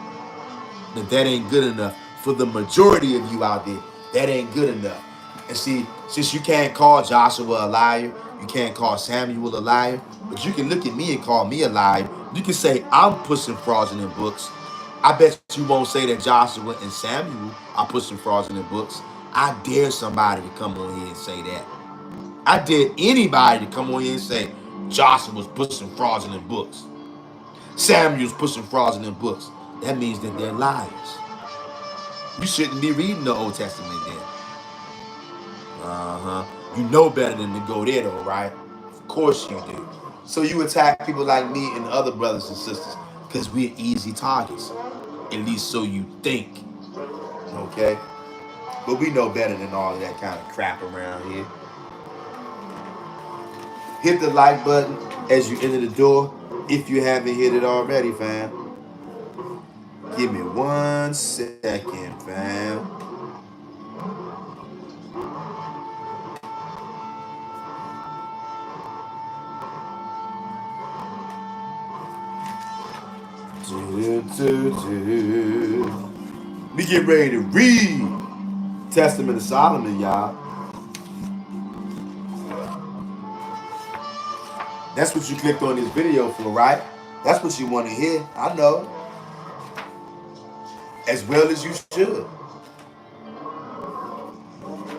If that ain't good enough for the majority of you out there, that ain't good enough. And see, since you can't call Joshua a liar, you can't call Samuel a liar, but you can look at me and call me a liar. You can say I'm pushing fraudulent books. I bet you won't say that Joshua and Samuel are pushing fraudulent books. I dare somebody to come on here and say that. I dare anybody to come on here and say Joshua's pushing fraudulent books. Samuel's pushing fraudulent books. That means that they're liars. You shouldn't be reading the Old Testament then. You know better than to go there though, right? Of course you do. So you attack people like me and other brothers and sisters because we're easy targets. At least so you think. Okay? But we know better than all of that kind of crap around here. Hit the like button as you enter the door if you haven't hit it already, fam. Give me 1 second, fam. We get ready to read Testament of Solomon, y'all. That's what you clicked on this video for, right? That's what you want to hear. I know. As well as you should.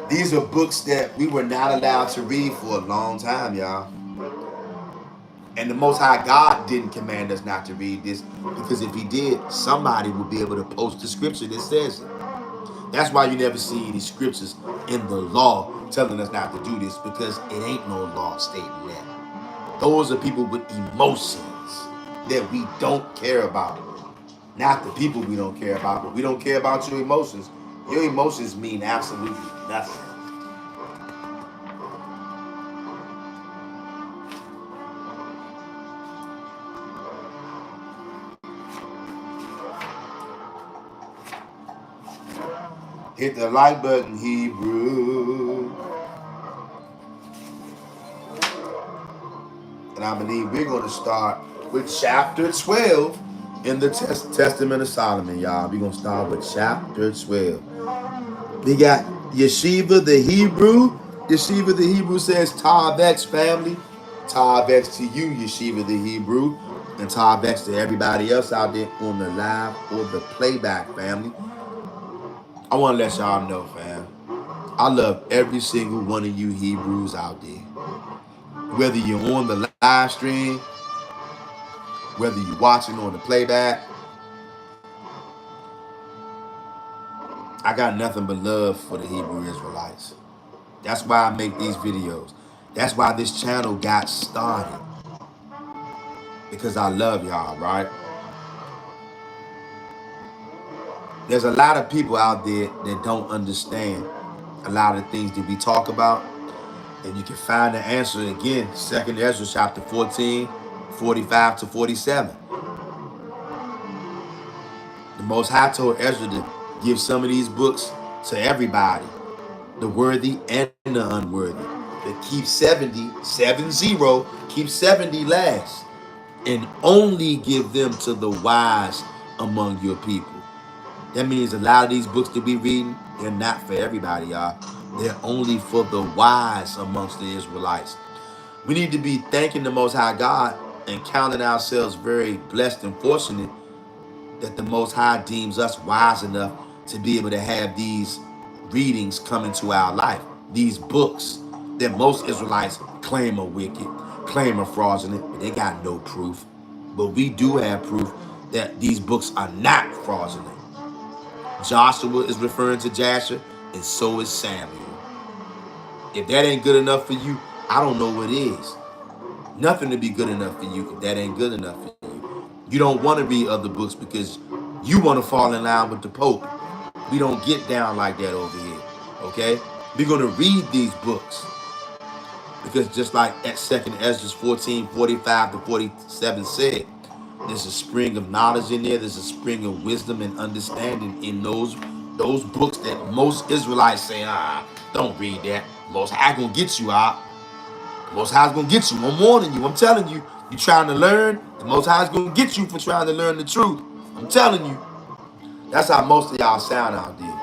These are books that we were not allowed to read for a long time, y'all. And the Most High God didn't command us not to read this, because if He did, somebody would be able to post the scripture that says it. That's why you never see any scriptures in the law telling us not to do this, because it ain't no law stating that. Those are people with emotions that we don't care about. Not the people we don't care about, but we don't care about your emotions. Your emotions mean absolutely nothing. Hit the like button, Hebrew. And I believe we're going to start with chapter 12 in the Testament of Solomon, y'all. We're going to start with chapter 12. We got Yeshiva the Hebrew. Yeshiva the Hebrew says, Tavex family. Tavex to you, Yeshiva the Hebrew. And Tavex to everybody else out there on the live or the playback family. I want to let y'all know, fam. I love every single one of you Hebrews out there. Whether you're on the live stream, whether you're watching on the playback, I got nothing but love for the Hebrew Israelites. That's why I make these videos. That's why this channel got started. Because I love y'all, right? There's a lot of people out there that don't understand a lot of the things that we talk about. And you can find the answer again, 2nd Ezra chapter 14, 45 to 47. The Most High told Ezra to give some of these books to everybody, the worthy and the unworthy. But keep 70, keep 70 last, and only give them to the wise among your people. That means a lot of these books that we reading, They're not for everybody, y'all. They're only for the wise amongst the Israelites. We need to be thanking the Most High God and counting ourselves very blessed and fortunate that the Most High deems us wise enough to be able to have these readings come into our life. These books that most Israelites claim are wicked, claim are fraudulent, but they got no proof. But we do have proof that these books are not fraudulent. Joshua is referring to Jasher, and so is Samuel. If that ain't good enough for you, I don't know what is. Nothing to be good enough for you if that ain't good enough for you. You don't want to read other books because you want to fall in line with the Pope. We don't get down like that over here. Okay? We're going to read these books because just like at 2nd Ezra 14:45-47 said, there's a spring of knowledge in there. There's a spring of wisdom and understanding in those books that most Israelites say, don't read that. Most High gonna get you out. The Most High's gonna get you. I'm warning you. I'm telling you. You trying to learn? The Most High's gonna get you for trying to learn the truth. I'm telling you. That's how most of y'all sound out there.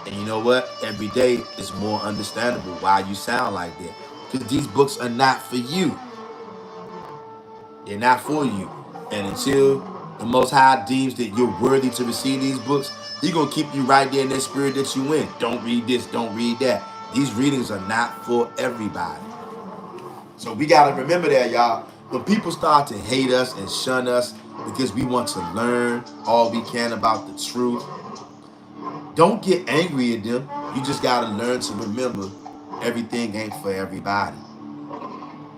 And you know what? Every day is more understandable why you sound like that. Because these books are not for you. They're not for you. And until the Most High deems that you're worthy to receive these books, He's gonna keep you right there in that spirit that you in. Don't read this, don't read that. These readings are not for everybody. So we gotta remember that, y'all. When people start to hate us and shun us because we want to learn all we can about the truth, don't get angry at them. You just gotta learn to remember everything ain't for everybody.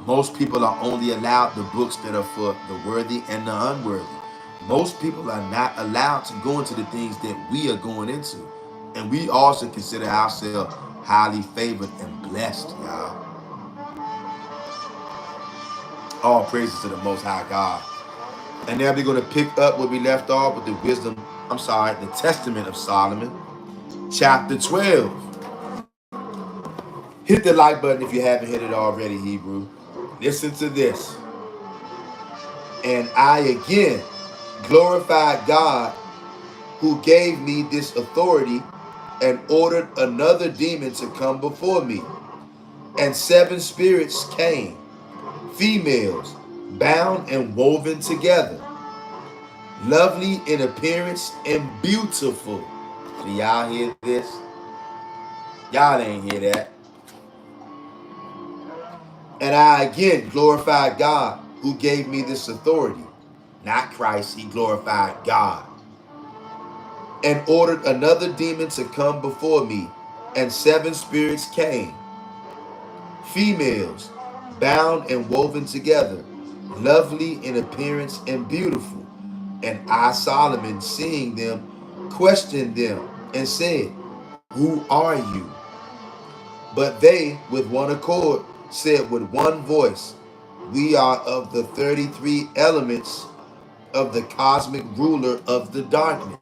Most people are only allowed the books that are for the worthy and the unworthy. Most people are not allowed to go into the things that we are going into. And we also consider ourselves highly favored and blessed, y'all. All praises to the Most High God. And now we're going to pick up where we left off with the Testament of Solomon, chapter 12. Hit the like button if you haven't hit it already, Hebrew. Listen to this. And I again glorified God who gave me this authority and ordered another demon to come before me. And 7 spirits came, females, bound and woven together, lovely in appearance and beautiful. Do y'all hear this? Y'all ain't hear that. And I again glorified God who gave me this authority. Not Christ, he glorified God. And ordered another demon to come before me. And 7 spirits came, females, bound and woven together, lovely in appearance and beautiful. And I, Solomon, seeing them, questioned them and said, who are you? But they, with one accord, said with one voice, we are of the 33 elements of the cosmic ruler of the darkness.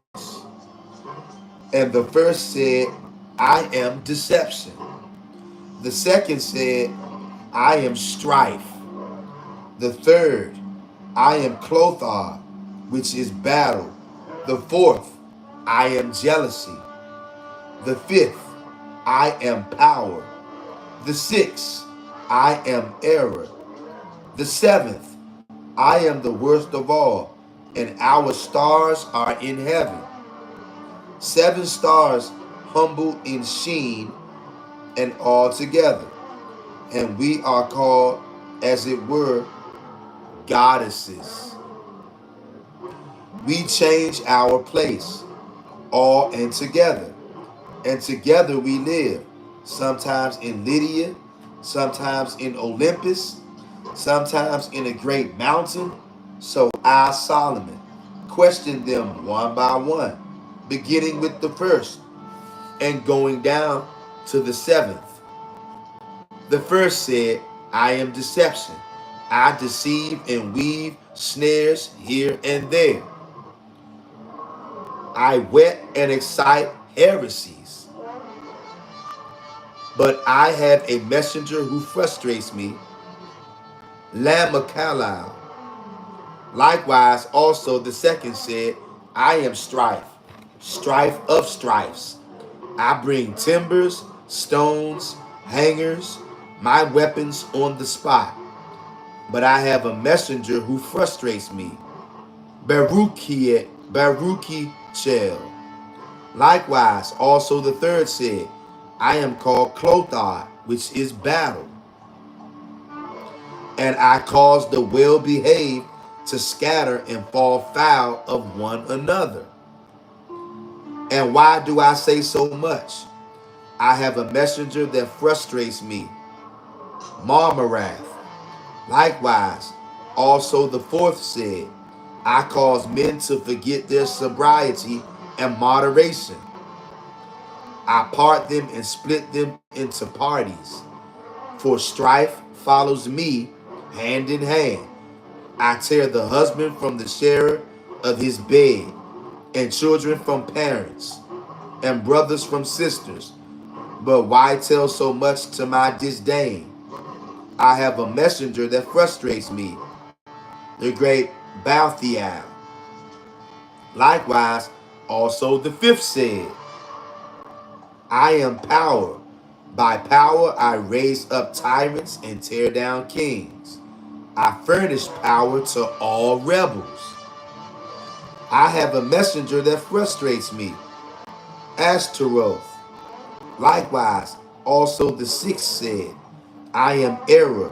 And the first said, I am deception. The second said, I am strife. The third, I am clothar, which is battle. The fourth, I am jealousy. The fifth, I am power. The sixth, I am error. The seventh, I am the worst of all, and our stars are in heaven. 7 stars humble in sheen and all together, and we are called, as it were, goddesses. We change our place, all and together we live, sometimes in Lydia, sometimes in Olympus, sometimes in a great mountain. So I, Solomon, questioned them one by one, beginning with the first and going down to the 7th. The first said, I am deception. I deceive and weave snares here and there. I whet and excite heresies. But I have a messenger who frustrates me, Lamakalal. Likewise, also the second said, I am strife, strife of strifes. I bring timbers, stones, hangers, my weapons on the spot. But I have a messenger who frustrates me. Baruchi Chel. Likewise, also the third said, I am called Clothar, which is battle, and I cause the well-behaved to scatter and fall foul of one another. And why do I say so much? I have a messenger that frustrates me, Marmarath. Likewise, also the fourth said, I cause men to forget their sobriety and moderation. I part them and split them into parties. For strife follows me hand in hand. I tear the husband from the sharer of his bed, and children from parents, and brothers from sisters. But why tell so much to my disdain? I have a messenger that frustrates me, the great Balthiel. Likewise, also the fifth said, I am power. By power I raise up tyrants and tear down kings. I furnish power to all rebels. I have a messenger that frustrates me, Ashtaroth. Likewise, also the sixth said, I am error,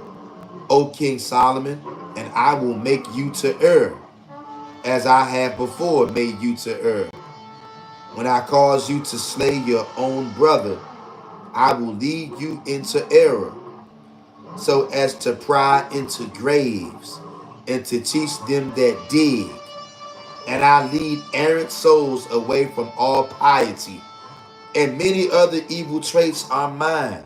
O King Solomon, and I will make you to err, as I have before made you to err. When I cause you to slay your own brother, I will lead you into error, so as to pry into graves, and to teach them that dig. And I lead errant souls away from all piety, and many other evil traits are mine.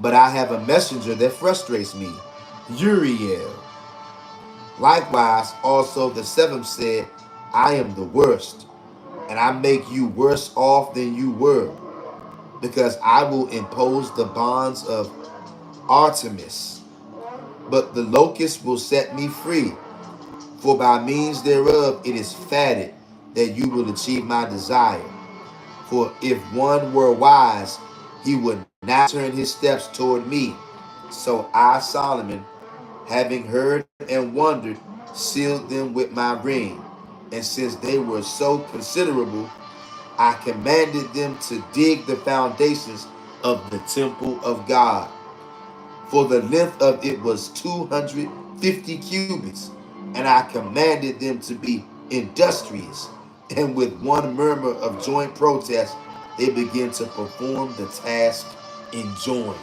But I have a messenger that frustrates me, Uriel. Likewise, also the seventh said, I am the worst, and I make you worse off than you were, because I will impose the bonds of Artemis. But the locust will set me free, for by means thereof it is fatted that you will achieve my desire. For if one were wise, he would not turn his steps toward me. So I, Solomon, having heard and wondered, sealed them with my ring. And since they were so considerable, I commanded them to dig the foundations of the temple of God. For the length of it was 250 cubits, and I commanded them to be industrious. And with one murmur of joint protest, they began to perform the task enjoined.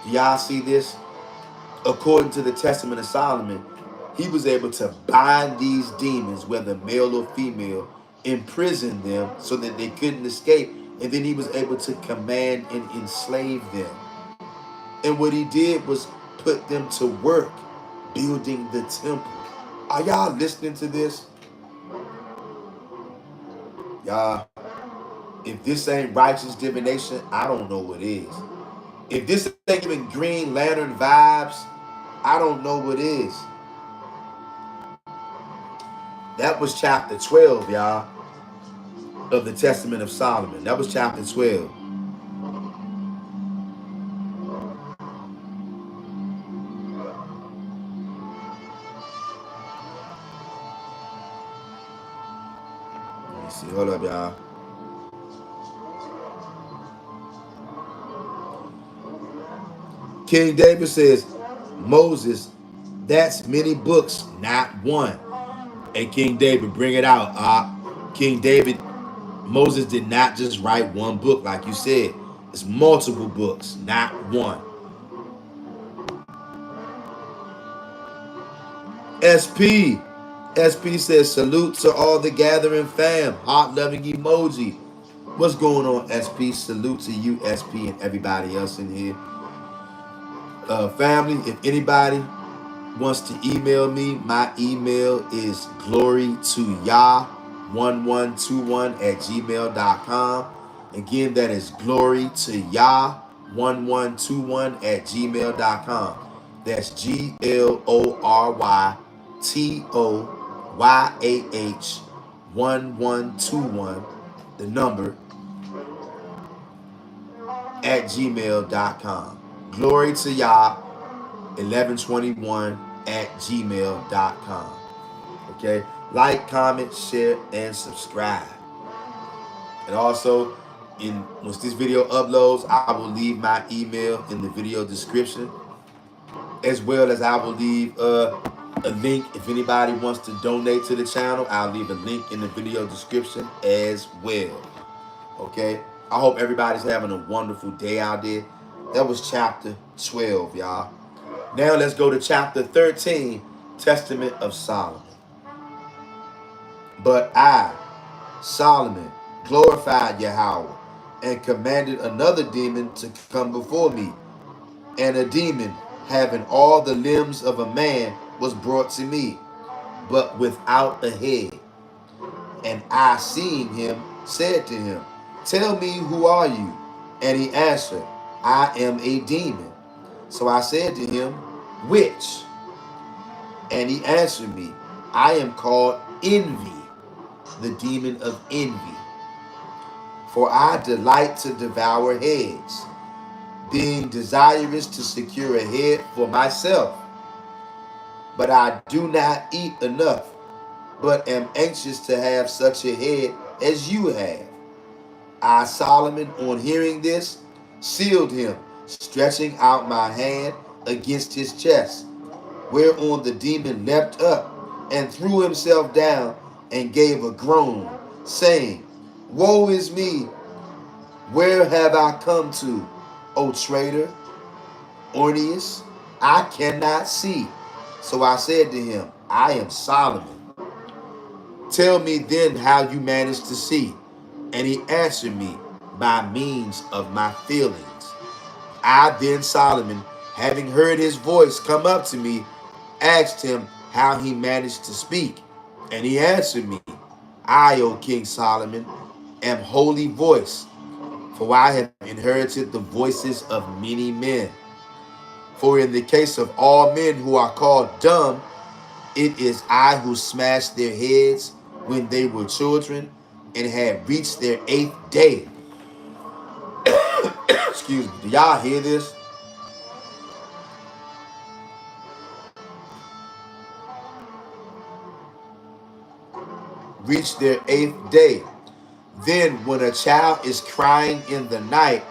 Do y'all see this? According to the Testament of Solomon, he was able to bind these demons, whether male or female, imprison them so that they couldn't escape, and then he was able to command and enslave them. And what he did was put them to work building the temple. Are y'all listening to this? Y'all, if this ain't righteous divination, I don't know what is. If this ain't even Green Lantern vibes, I don't know what is. That was chapter 12, y'all, of the Testament of Solomon. That was chapter 12. Let me see. Hold up, y'all. King David says, Moses, that's many books, not one. Hey, King David, bring it out. King David, Moses did not just write one book, like you said. It's multiple books, not one. SP. SP says, salute to all the gathering fam. Heart loving emoji. What's going on, SP? Salute to you, SP, and everybody else in here. Family, if anybody wants to email me, my email is glorytoyah1121@gmail.com. Again, that is glorytoyah1121@gmail.com. That's GLORYTOYAH 1121 the number, at gmail.com. Glory to Yah 1121 at gmail.com. Okay? Like, comment, share, and subscribe. And also, once this video uploads, I will leave my email in the video description, as well as I will leave a link if anybody wants to donate to the channel. I'll leave a link in the video description as well. Okay? I hope everybody's having a wonderful day out there. That was chapter 12, y'all. Now let's go to chapter 13, Testament of Solomon. But I, Solomon, glorified Yahweh and commanded another demon to come before me. And a demon having all the limbs of a man was brought to me, but without a head. And I, seeing him, said to him, Tell me, who are you? And he answered, I am a demon. So I said to him, Which? And he answered me, I am called Envy, the demon of envy. For I delight to devour heads, being desirous to secure a head for myself. But I do not eat enough, but am anxious to have such a head as you have. I, Solomon, on hearing this, sealed him, stretching out my hand against his chest, whereon the demon leapt up and threw himself down and gave a groan, saying, Woe is me! Where have I come to, O traitor, Orneus? I cannot see. So I said to him, I am Solomon. Tell me then how you managed to see. And he answered me, by means of my feelings. I then, Solomon, having heard his voice come up to me, asked him how he managed to speak. And he answered me, I, O King Solomon, am holy voice, for I have inherited the voices of many men. For in the case of all men who are called dumb, it is I who smashed their heads when they were children and had reached their 8th day. Excuse me. Do y'all hear this? Reached their 8th day. Then when a child is crying in the night,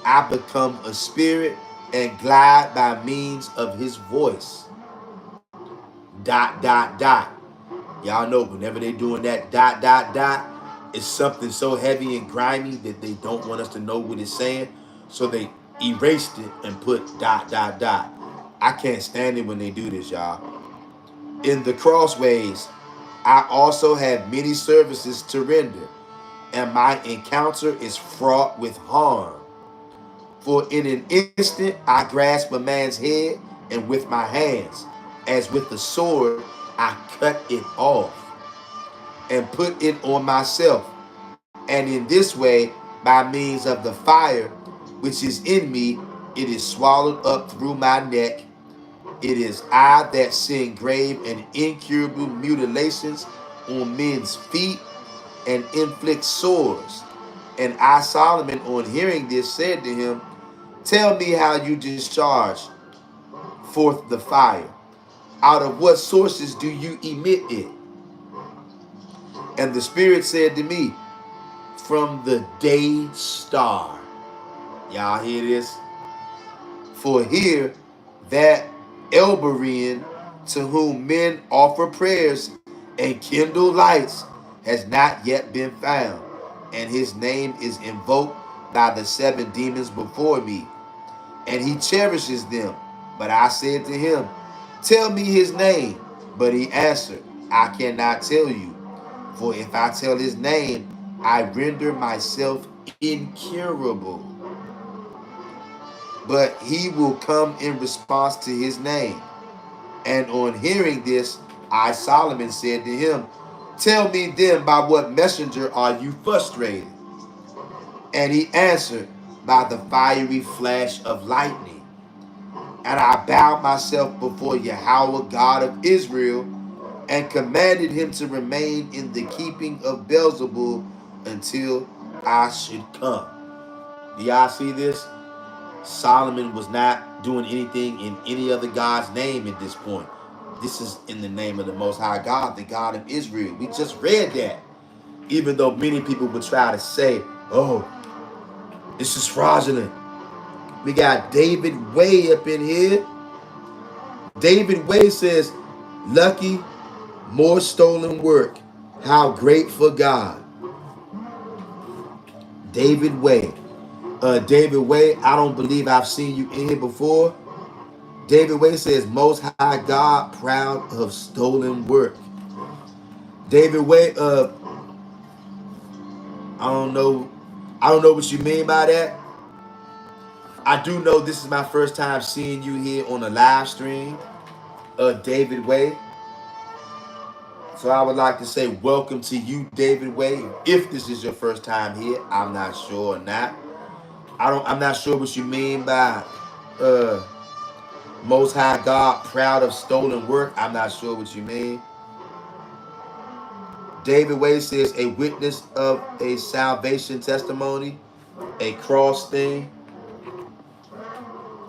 I become a spirit and glide by means of his voice. ... Y'all know whenever they doing that ... it's something so heavy and grimy that they don't want us to know what it's saying. So they erased it and put ... I can't stand it when they do this, y'all. In the crossways, I also have many services to render, and my encounter is fraught with harm. For in an instant I grasp a man's head, and with my hands, as with a sword, I cut it off and put it on myself. And in this way, by means of the fire which is in me, it is swallowed up through my neck. It is I that send grave and incurable mutilations on men's feet and inflict sores. And I, Solomon, on hearing this, said to him, Tell me how you discharge forth the fire. Out of what sources do you emit it? And the Spirit said to me, From the day star. Y'all hear this? For here that Elberian, to whom men offer prayers and kindle lights, has not yet been found, and his name is invoked by the 7 demons before me, and he cherishes them. But I said to him, Tell me his name. But he answered, I cannot tell you, for if I tell his name, I render myself incurable. But he will come in response to his name. And on hearing this, I, Solomon, said to him, Tell me then, by what messenger are you frustrated? And he answered, By the fiery flash of lightning. And I bowed myself before Yahweh, God of Israel, and commanded him to remain in the keeping of Beelzebub, until I should come. Do y'all see this? Solomon was not doing anything in any other God's name at this point. This is in the name of the Most High God, the God of Israel. We just read that. Even though many people would try to say, oh, this is fraudulent. We got David Way up in here. David Way says, lucky, more stolen work. How great for God. David Way. David Way, I don't believe I've seen you in here before. David Way says, Most High God, proud of stolen work. David Way, I don't know what you mean by that. I do know this is my first time seeing you here on a live stream. David Way. So I would like to say welcome to you, David Way. If this is your first time here, I'm not sure or not. I'm not sure what you mean by Most High God, proud of stolen work. I'm not sure what you mean. David Way says a witness of a salvation testimony, a cross thing.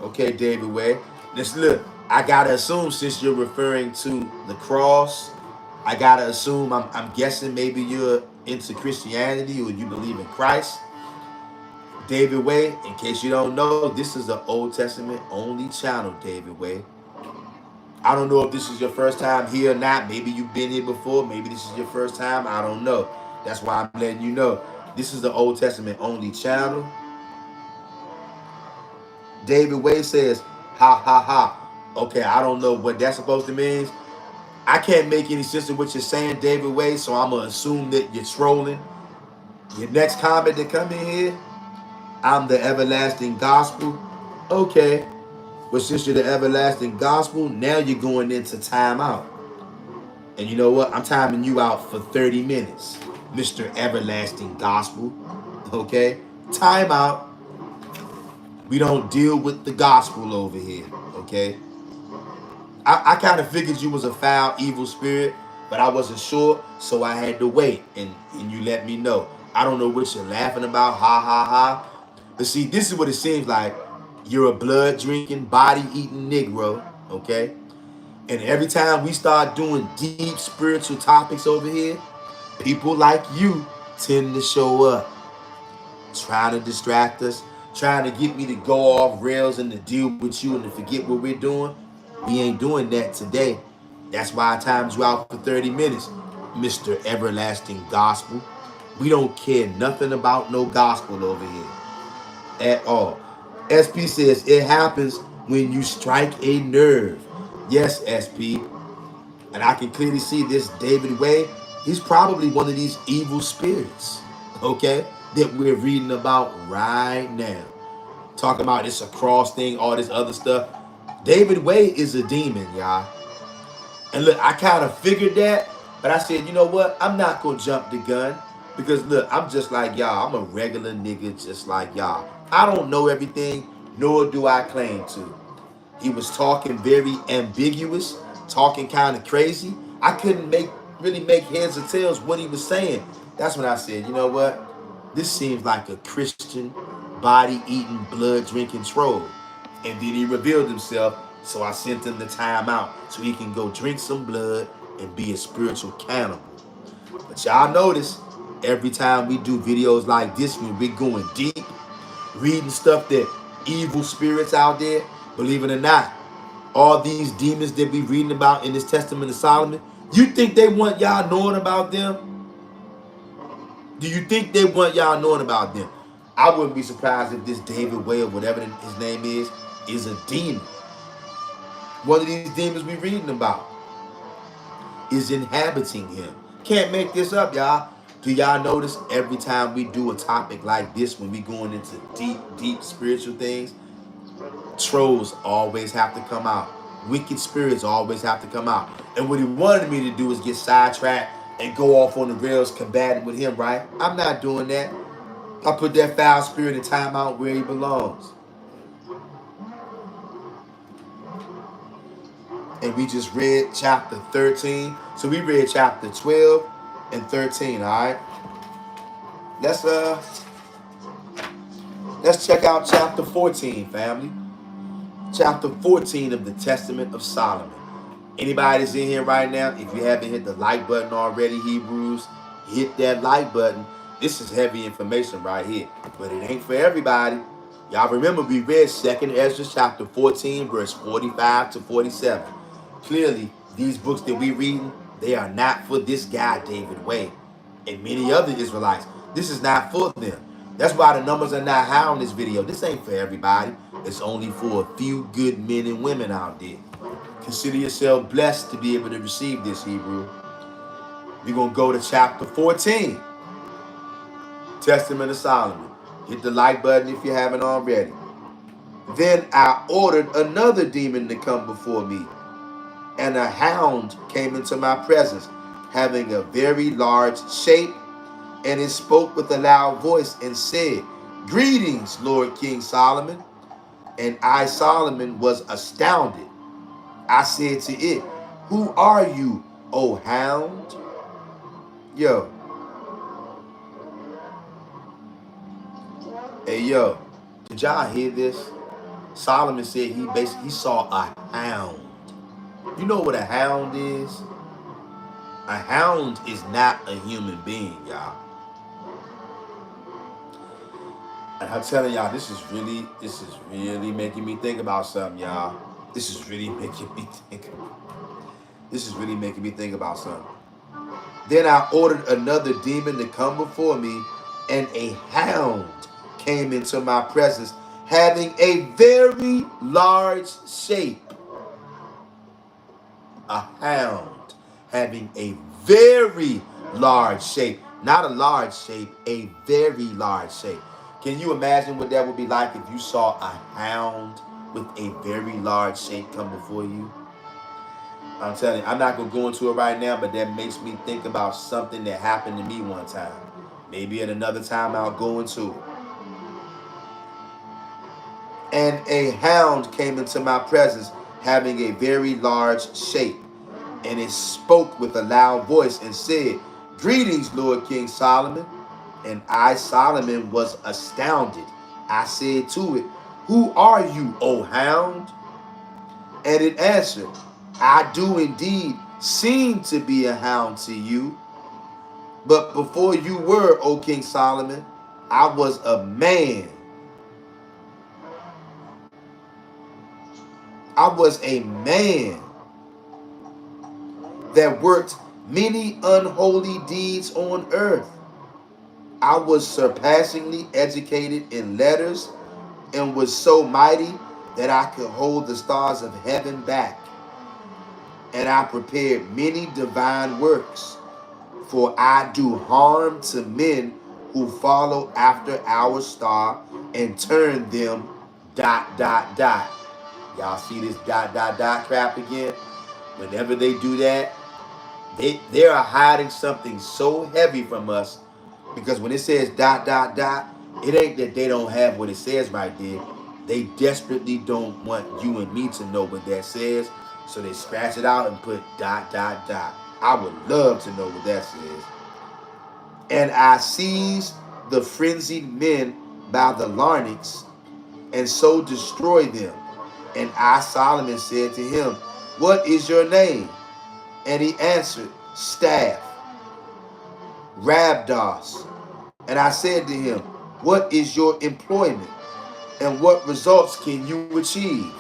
Okay, David Way. Let's look. I gotta assume since you're referring to the cross, I gotta assume I'm guessing maybe you're into Christianity or you believe in Christ. David Way, in case you don't know, this is an Old Testament only channel, David Way. I don't know if this is your first time here or not. Maybe you've been here before. Maybe this is your first time. I don't know. That's why I'm letting you know. This is the Old Testament only channel. David Way says, ha ha ha. Okay, I don't know what that's supposed to mean. I can't make any sense of what you're saying, David Way, so I'm going to assume that you're trolling. Your next comment that come in here, I'm the everlasting gospel. Okay, but since you're the everlasting gospel, now you're going into timeout. And you know what? I'm timing you out for 30 minutes, Mr. Everlasting Gospel. Okay? Timeout. We don't deal with the gospel over here. Okay? I kind of figured you was a foul, evil spirit, but I wasn't sure, so I had to wait. And you let me know. I don't know what you're laughing about. Ha ha ha. But see, this is what it seems like. You're a blood drinking, body eating Negro. Okay? And every time we start doing deep spiritual topics over here, people like you tend to show up, trying to distract us, trying to get me to go off rails and to deal with you and to forget what we're doing. We ain't doing that today. That's why I timed you out for 30 minutes, Mr. Everlasting Gospel. We don't care nothing about no gospel over here at all. SP says it happens when you strike a nerve. Yes, SP. And I can clearly see this David Way. He's probably one of these evil spirits, okay, that we're reading about right now. Talking about this a cross thing, all this other stuff. David Way is a demon, y'all. And look, I kind of figured that, but I said, you know what? I'm not going to jump the gun because look, I'm just like y'all. I'm a regular nigga just like y'all. I don't know everything, nor do I claim to. He was talking very ambiguous, talking kind of crazy. I couldn't really make heads or tails what he was saying. That's when I said, you know what? This seems like a Christian, body-eating, blood-drinking troll. And then he revealed himself, so I sent him the time out so he can go drink some blood and be a spiritual cannibal. But y'all notice, every time we do videos like this, when we're going deep, reading stuff that evil spirits out there, believe it or not, all these demons that we reading about in this Testament of Solomon, you think they want y'all knowing about them? Do you think they want y'all knowing about them? I wouldn't be surprised if this David Way or whatever his name is a demon. One of these demons we reading about is inhabiting him. Can't make this up, y'all. Do y'all notice every time we do a topic like this, when we going into deep spiritual things, trolls always have to come out. Wicked spirits always have to come out. And what he wanted me to do is get sidetracked and go off on the rails combating with him, right? I'm not doing that. I put that foul spirit in timeout where he belongs. And we just read chapter 13. So we read chapter 12 and 13, all right? let's uh let's check out chapter 14, family. Chapter 14 of the Testament of Solomon. Anybody that's in here right now, if you haven't hit the like button already, Hebrews, hit that like button. This is heavy information right here, but it ain't for everybody. Y'all remember we read 2nd Ezra chapter 14, verse 45 to 47. Clearly, these books that we reading, they are not for this guy, David Wade, and many other Israelites. This is not for them. That's why the numbers are not high on this video. This ain't for everybody. It's only for a few good men and women out there. Consider yourself blessed to be able to receive this, Hebrew. We're going to go to chapter 14, Testament of Solomon. Hit the like button if you haven't already. Then I ordered another demon to come before me, and a hound came into my presence, having a very large shape, and it spoke with a loud voice and said, "Greetings, Lord King Solomon." And I, Solomon, was astounded. I said to it, "Who are you, O hound?" Yo, hey yo, did y'all hear this? Solomon said he saw a hound. You know what a hound is? A hound is not a human being, y'all. And I'm telling y'all, this is really making me think about something, y'all. This is really making me think. This is really making me think about something. Then I ordered another demon to come before me, and a hound came into my presence, having a very large shape. A hound having a very large shape. Not a large shape, a very large shape. Can you imagine what that would be like if you saw a hound with a very large shape come before you? I'm telling you, I'm not going to go into it right now, but that makes me think about something that happened to me one time. Maybe at another time I'll go into it. And a hound came into my presence, having a very large shape. And it spoke with a loud voice and said, "Greetings, Lord King Solomon." And I, Solomon, was astounded. I said to it, "Who are you, O hound?" And it answered, "I do indeed seem to be a hound to you. But before you were, O King Solomon, I was a man. I was a man that worked many unholy deeds on earth. I was surpassingly educated in letters and was so mighty that I could hold the stars of heaven back. And I prepared many divine works, for I do harm to men who follow after our star and turn them ... Y'all see this ... crap again? Whenever they do that, they are hiding something so heavy from us, because when it says ... it ain't that they don't have what it says right there. They desperately don't want you and me to know what that says, so they scratch it out and put ... I would love to know what that says. And I seized the frenzied men by the larynx and so destroyed them. And I, Solomon, said to him, "What is your name?" And he answered, "Staff, Rabdos." And I said to him, "What is your employment? And what results can you achieve?"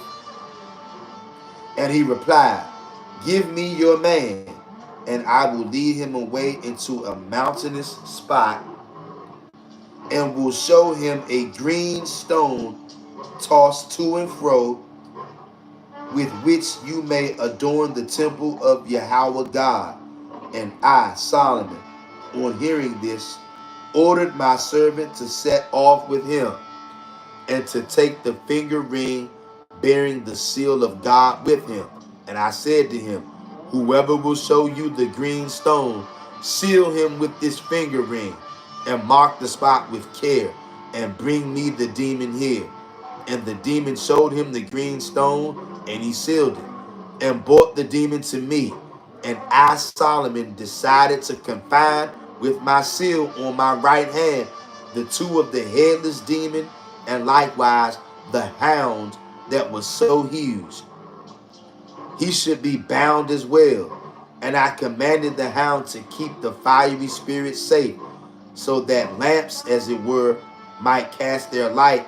And he replied, "Give me your man, and I will lead him away into a mountainous spot, and will show him a green stone tossed to and fro, with which you may adorn the temple of Yahweh God." And I, Solomon, on hearing this, ordered my servant to set off with him, and to take the finger ring bearing the seal of God with him. And I said to him, "Whoever will show you the green stone, seal him with this finger ring, and mark the spot with care, and bring me the demon here." And the demon showed him the green stone, and he sealed it, and brought the demon to me. And I, Solomon, decided to confine with my seal on my right hand the two of the headless demon, and likewise the hound that was so huge. He should be bound as well. And I commanded the hound to keep the fiery spirit safe, so that lamps, as it were, might cast their light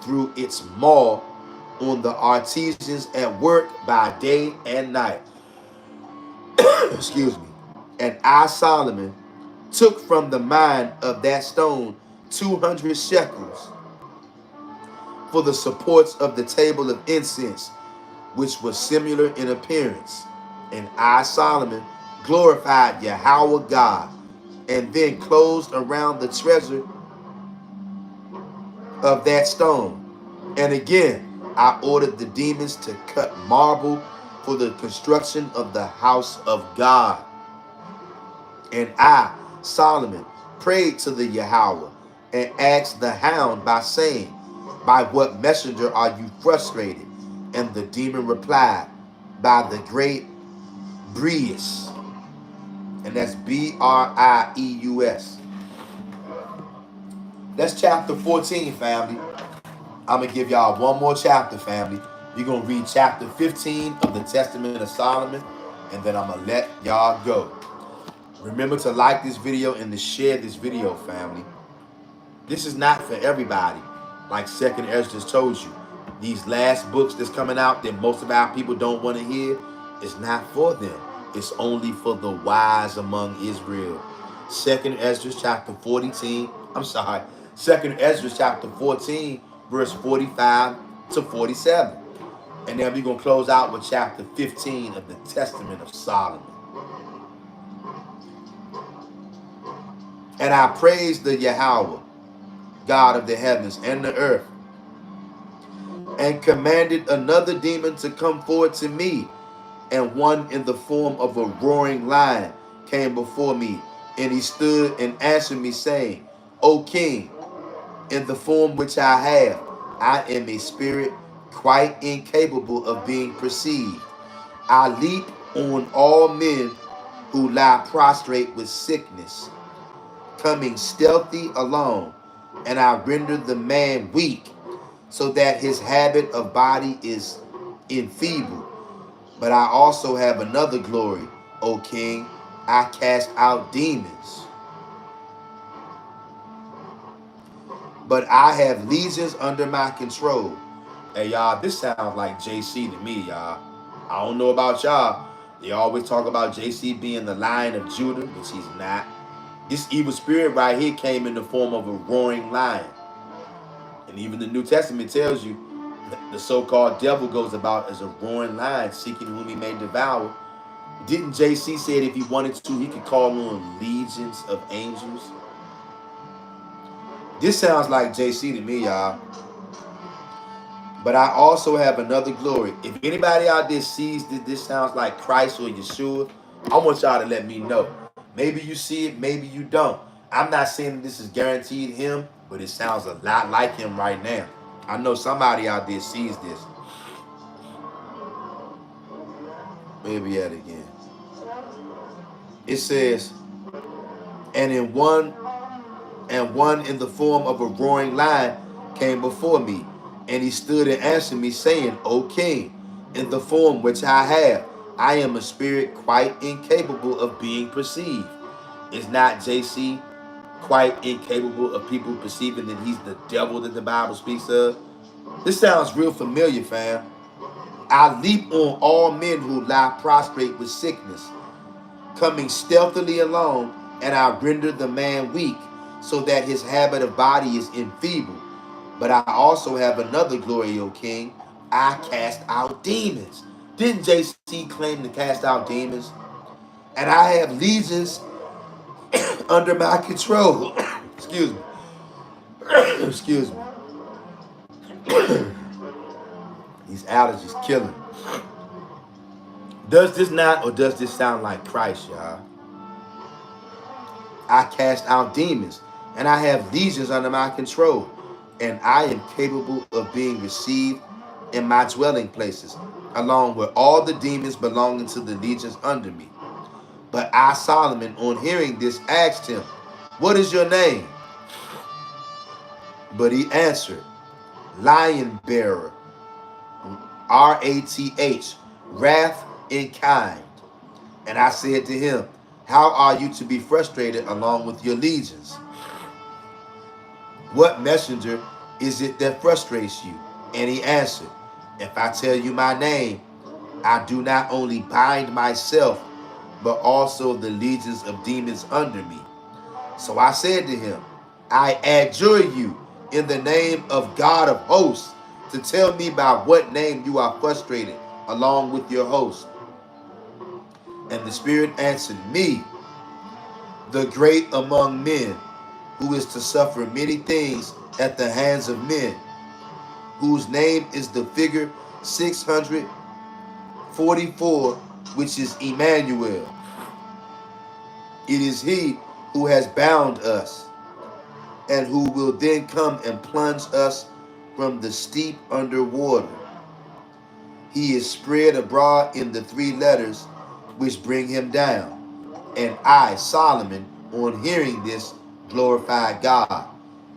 through its maw on the artisans at work by day and night. Excuse me. And I, Solomon, took from the mine of that stone 200 shekels for the supports of the table of incense, which was similar in appearance. And I, Solomon, glorified Yahweh God, and then closed around the treasure of that stone. And again, I ordered the demons to cut marble for the construction of the house of God. And I, Solomon, prayed to the Yahweh and asked the hound by saying, by what messenger are you frustrated? And the demon replied, by the great Breus. And that's Brieus. That's chapter 14, family. I'm going to give y'all one more chapter, family. We're going to read chapter 15 of the Testament of Solomon, and then I'm going to let y'all go. Remember to like this video and to share this video, family. This is not for everybody. Like Second Ezra just told you, these last books that's coming out that most of our people don't want to hear, it's not for them. It's only for the wise among Israel. Second Ezra chapter 14, Second Ezra chapter 14, verse 45 to 47. And then we're going to close out with chapter 15 of the Testament of Solomon. And I praise the Yahweh, God of the heavens and the earth, and commanded another demon to come forward to me, and one in the form of a roaring lion came before me, and he stood and answered me, saying, O king, in the form which I have, I am a spirit quite incapable of being perceived. I leap on all men who lie prostrate with sickness, coming stealthy along, and I render the man weak, so that his habit of body is enfeebled. But I also have another glory, O king. I cast out demons. But I have legions under my control. Hey, y'all, this sounds like JC to me, y'all. I don't know about y'all. They always talk about JC being the Lion of Judah, which he's not. This evil spirit right here came in the form of a roaring lion. And even the New Testament tells you the so-called devil goes about as a roaring lion, seeking whom he may devour. Didn't JC say that if he wanted to, he could call on legions of angels? This sounds like JC to me, y'all. But I also have another glory. If anybody out there sees that this sounds like Christ or Yeshua, I want y'all to let me know. Maybe you see it, maybe you don't. I'm not saying that this is guaranteed him, but it sounds a lot like him right now. I know somebody out there sees this. Maybe at it again. It says, and one in the form of a roaring lion came before me, and he stood and answered me, saying, O king, in the form which I have, I am a spirit quite incapable of being perceived. Is not JC quite incapable of people perceiving that he's the devil that the Bible speaks of? This sounds real familiar, fam. I leap on all men who lie prostrate with sickness, coming stealthily along, and I render the man weak, so that his habit of body is enfeebled. But I also have another glory, O king. I cast out demons. Didn't JC claim to cast out demons? And I have legions under my control. Excuse me. Excuse me. These allergies killing. Does this not, or does this sound like Christ, y'all? I cast out demons, and I have legions under my control, and I am capable of being received in my dwelling places, along with all the demons belonging to the legions under me. But I, Solomon, on hearing this, asked him, What is your name? But he answered, Lion Bearer, Rath, wrath in kind. And I said to him, how are you to be frustrated along with your legions? What messenger is it that frustrates you? And he answered, if I tell you my name, I do not only bind myself, but also the legions of demons under me. So I said to him, I adjure you in the name of God of hosts to tell me by what name you are frustrated along with your host. And the Spirit answered me, the great among men, who is to suffer many things at the hands of men, whose name is the figure 644, which is Emmanuel. It is he who has bound us, and who will then come and plunge us from the steep under water. He is spread abroad in the three letters which bring him down. And I, Solomon, on hearing this, glorified God,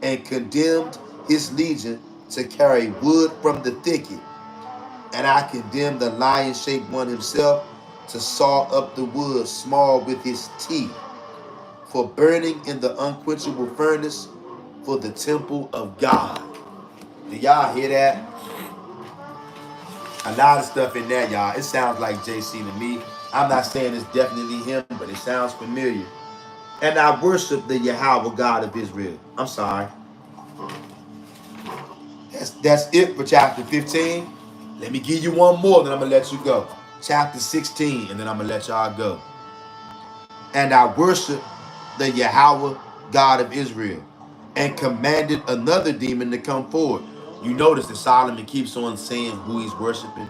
and condemned his legion to carry wood from the thicket. And I condemned the lion-shaped one himself to saw up the wood small with his teeth, for burning in the unquenchable furnace for the temple of God. Do y'all hear that? A lot of stuff in there, y'all. It sounds like JC to me. I'm not saying it's definitely him, but it sounds familiar. And I worship the Yahweh God of Israel. I'm sorry. That's it for chapter 15. Let me give you one more, then I'm going to let you go. Chapter 16, and then I'm going to let y'all go. And I worship the Yahweh God of Israel, and commanded another demon to come forward. You notice that Solomon keeps on saying who he's worshiping.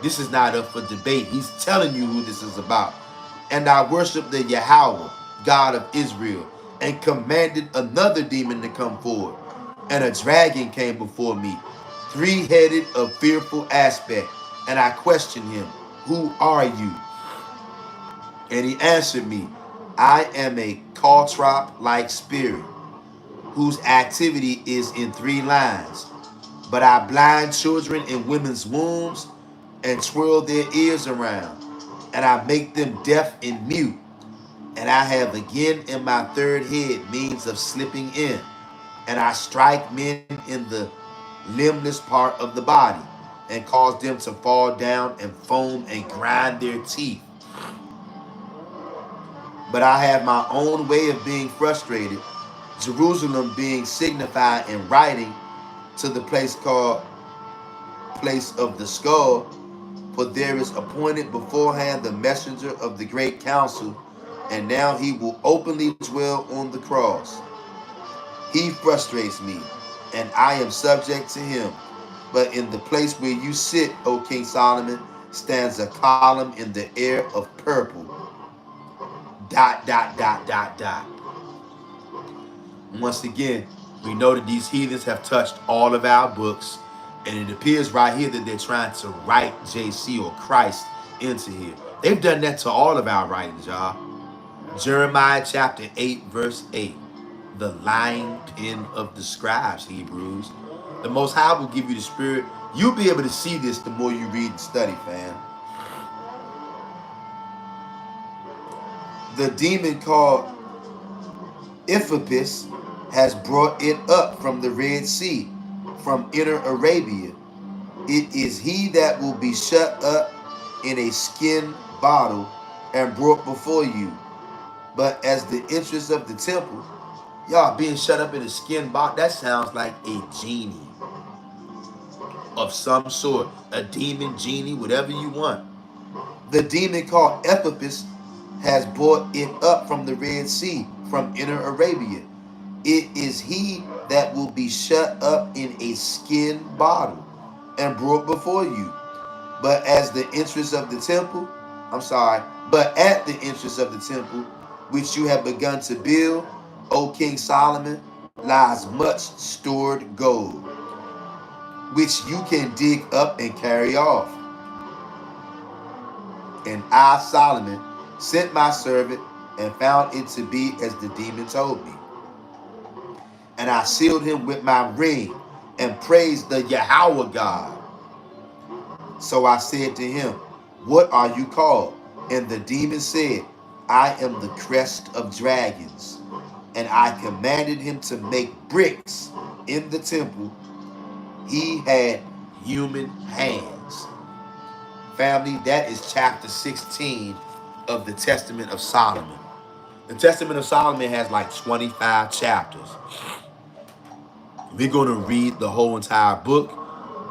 This is not up for debate. He's telling you who this is about. And I worship the Yahweh, God of Israel, and commanded another demon to come forward. And a dragon came before me, three-headed of fearful aspect. And I questioned him, who are you? And he answered me, I am a caltrop-like spirit, whose activity is in three lines. But I blind children in women's wombs and twirl their ears around, and I make them deaf and mute. And I have again in my third head means of slipping in, and I strike men in the limbless part of the body, and cause them to fall down and foam and grind their teeth. But I have my own way of being frustrated, Jerusalem being signified in writing to the place called Place of the Skull, for there is appointed beforehand the messenger of the great council, and now he will openly dwell on the cross. He frustrates me, and I am subject to him. But in the place where you sit, O King Solomon, stands a column in the air of purple. ... Once again, we know that these heathens have touched all of our books, and it appears right here that they're trying to write JC or Christ into here. They've done that to all of our writings, y'all. Jeremiah chapter 8, verse 8. The lying pen of the scribes, Hebrews. The Most High will give you the spirit. You'll be able to see this the more you read and study, fam. The demon called Iphippus has brought it up from the Red Sea, from inner Arabia. It is he that will be shut up in a skin bottle and brought before you. But as the entrance of the temple, y'all being shut up in a skin bottle, that sounds like a genie of some sort, a demon, genie, whatever you want. The demon called Ephesus has brought it up from the Red Sea, from inner Arabia. It is he that will be shut up in a skin bottle and brought before you. But as the entrance of the temple, but at the entrance of the temple, which you have begun to build, O King Solomon, lies much stored gold, which you can dig up and carry off. And I, Solomon, sent my servant and found it to be as the demon told me. and I sealed him with my ring and praised the Yahweh God. So I said to him, what are you called? And the demon said, I am the crest of dragons. And I commanded him to make bricks in the temple. He had human hands. Family, that is chapter 16 of the Testament of Solomon. The Testament of Solomon has like 25 chapters. We're going to read the whole entire book.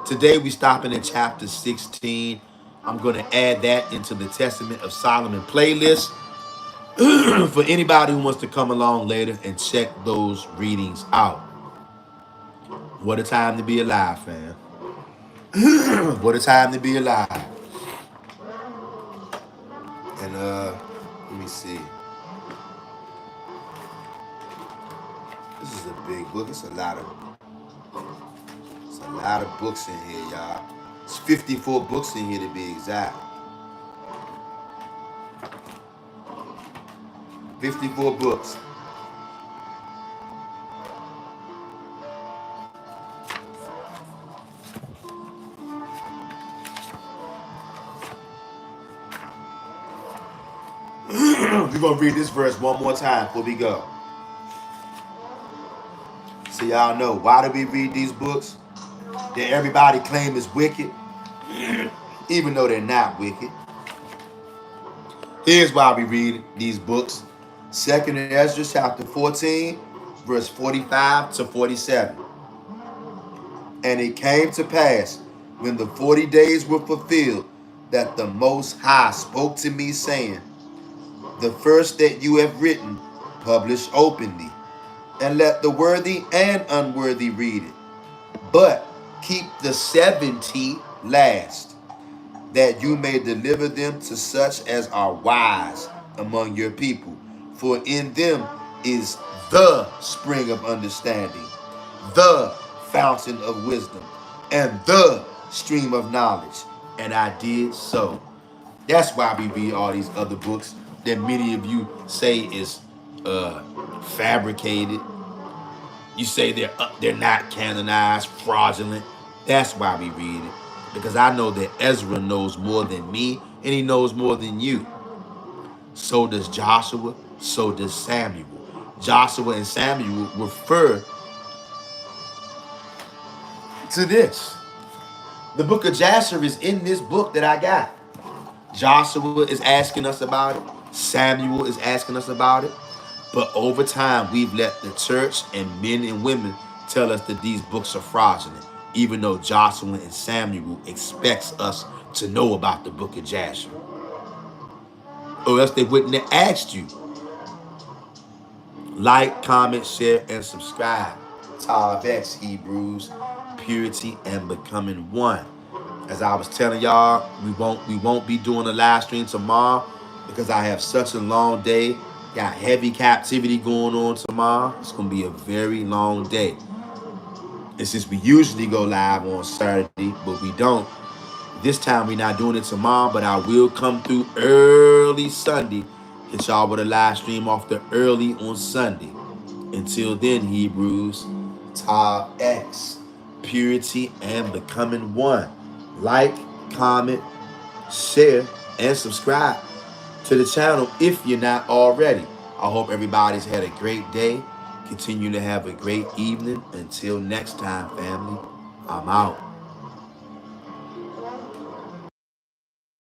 Today we're stopping at chapter 16. I'm going to add that into the Testament of Solomon playlist for anybody who wants to come along later and check those readings out. What a time to be alive, fam. What a time to be alive. And let me see. This is a big book. It's a lot of books in here, y'all. It's 54 books in here to be exact. 54 books. We're going to read this verse one more time before we go. So y'all know, why do we read these books that everybody claim is wicked, even though they're not wicked? Here's why we read these books. 2nd Ezra chapter 14, verse 45 to 47. And it came to pass, when the 40 days were fulfilled, that the Most High spoke to me, saying, the first that you have written, publish openly, and let the worthy and unworthy read it. But keep the 70 last, that you may deliver them to such as are wise among your people. For in them is the spring of understanding, the fountain of wisdom, and the stream of knowledge. And I did so. That's why we read all these other books that many of you say is fabricated. You say they're not canonized, fraudulent. That's why we read it. Because I know that Ezra knows more than me, and he knows more than you. So does Joshua, so does Samuel. Joshua and Samuel refer to this. The book of Jasher is in this book that I got. Joshua is asking us about it. Samuel is asking us about it. But over time, we've let the church and men and women tell us that these books are fraudulent, even though Joshua and Samuel expects us to know about the book of Jasher. Or else they wouldn't have asked you. Like, comment, share, and subscribe. Tav X, Hebrews, purity and becoming one. As I was telling y'all, we won't be doing a live stream tomorrow because I have such a long day. Got heavy captivity going on tomorrow. It's gonna be a very long day. And since we usually go live on Saturday, but we don't, this time we're not doing it tomorrow, but I will come through early Sunday. Hit y'all with a live stream off the early on Sunday. Until then, Hebrews, Tav X, purity and becoming one. Like, comment, share, and subscribe to the channel if you're not already. I hope everybody's had a great day. Continue to have a great evening. Until next time, family, I'm out.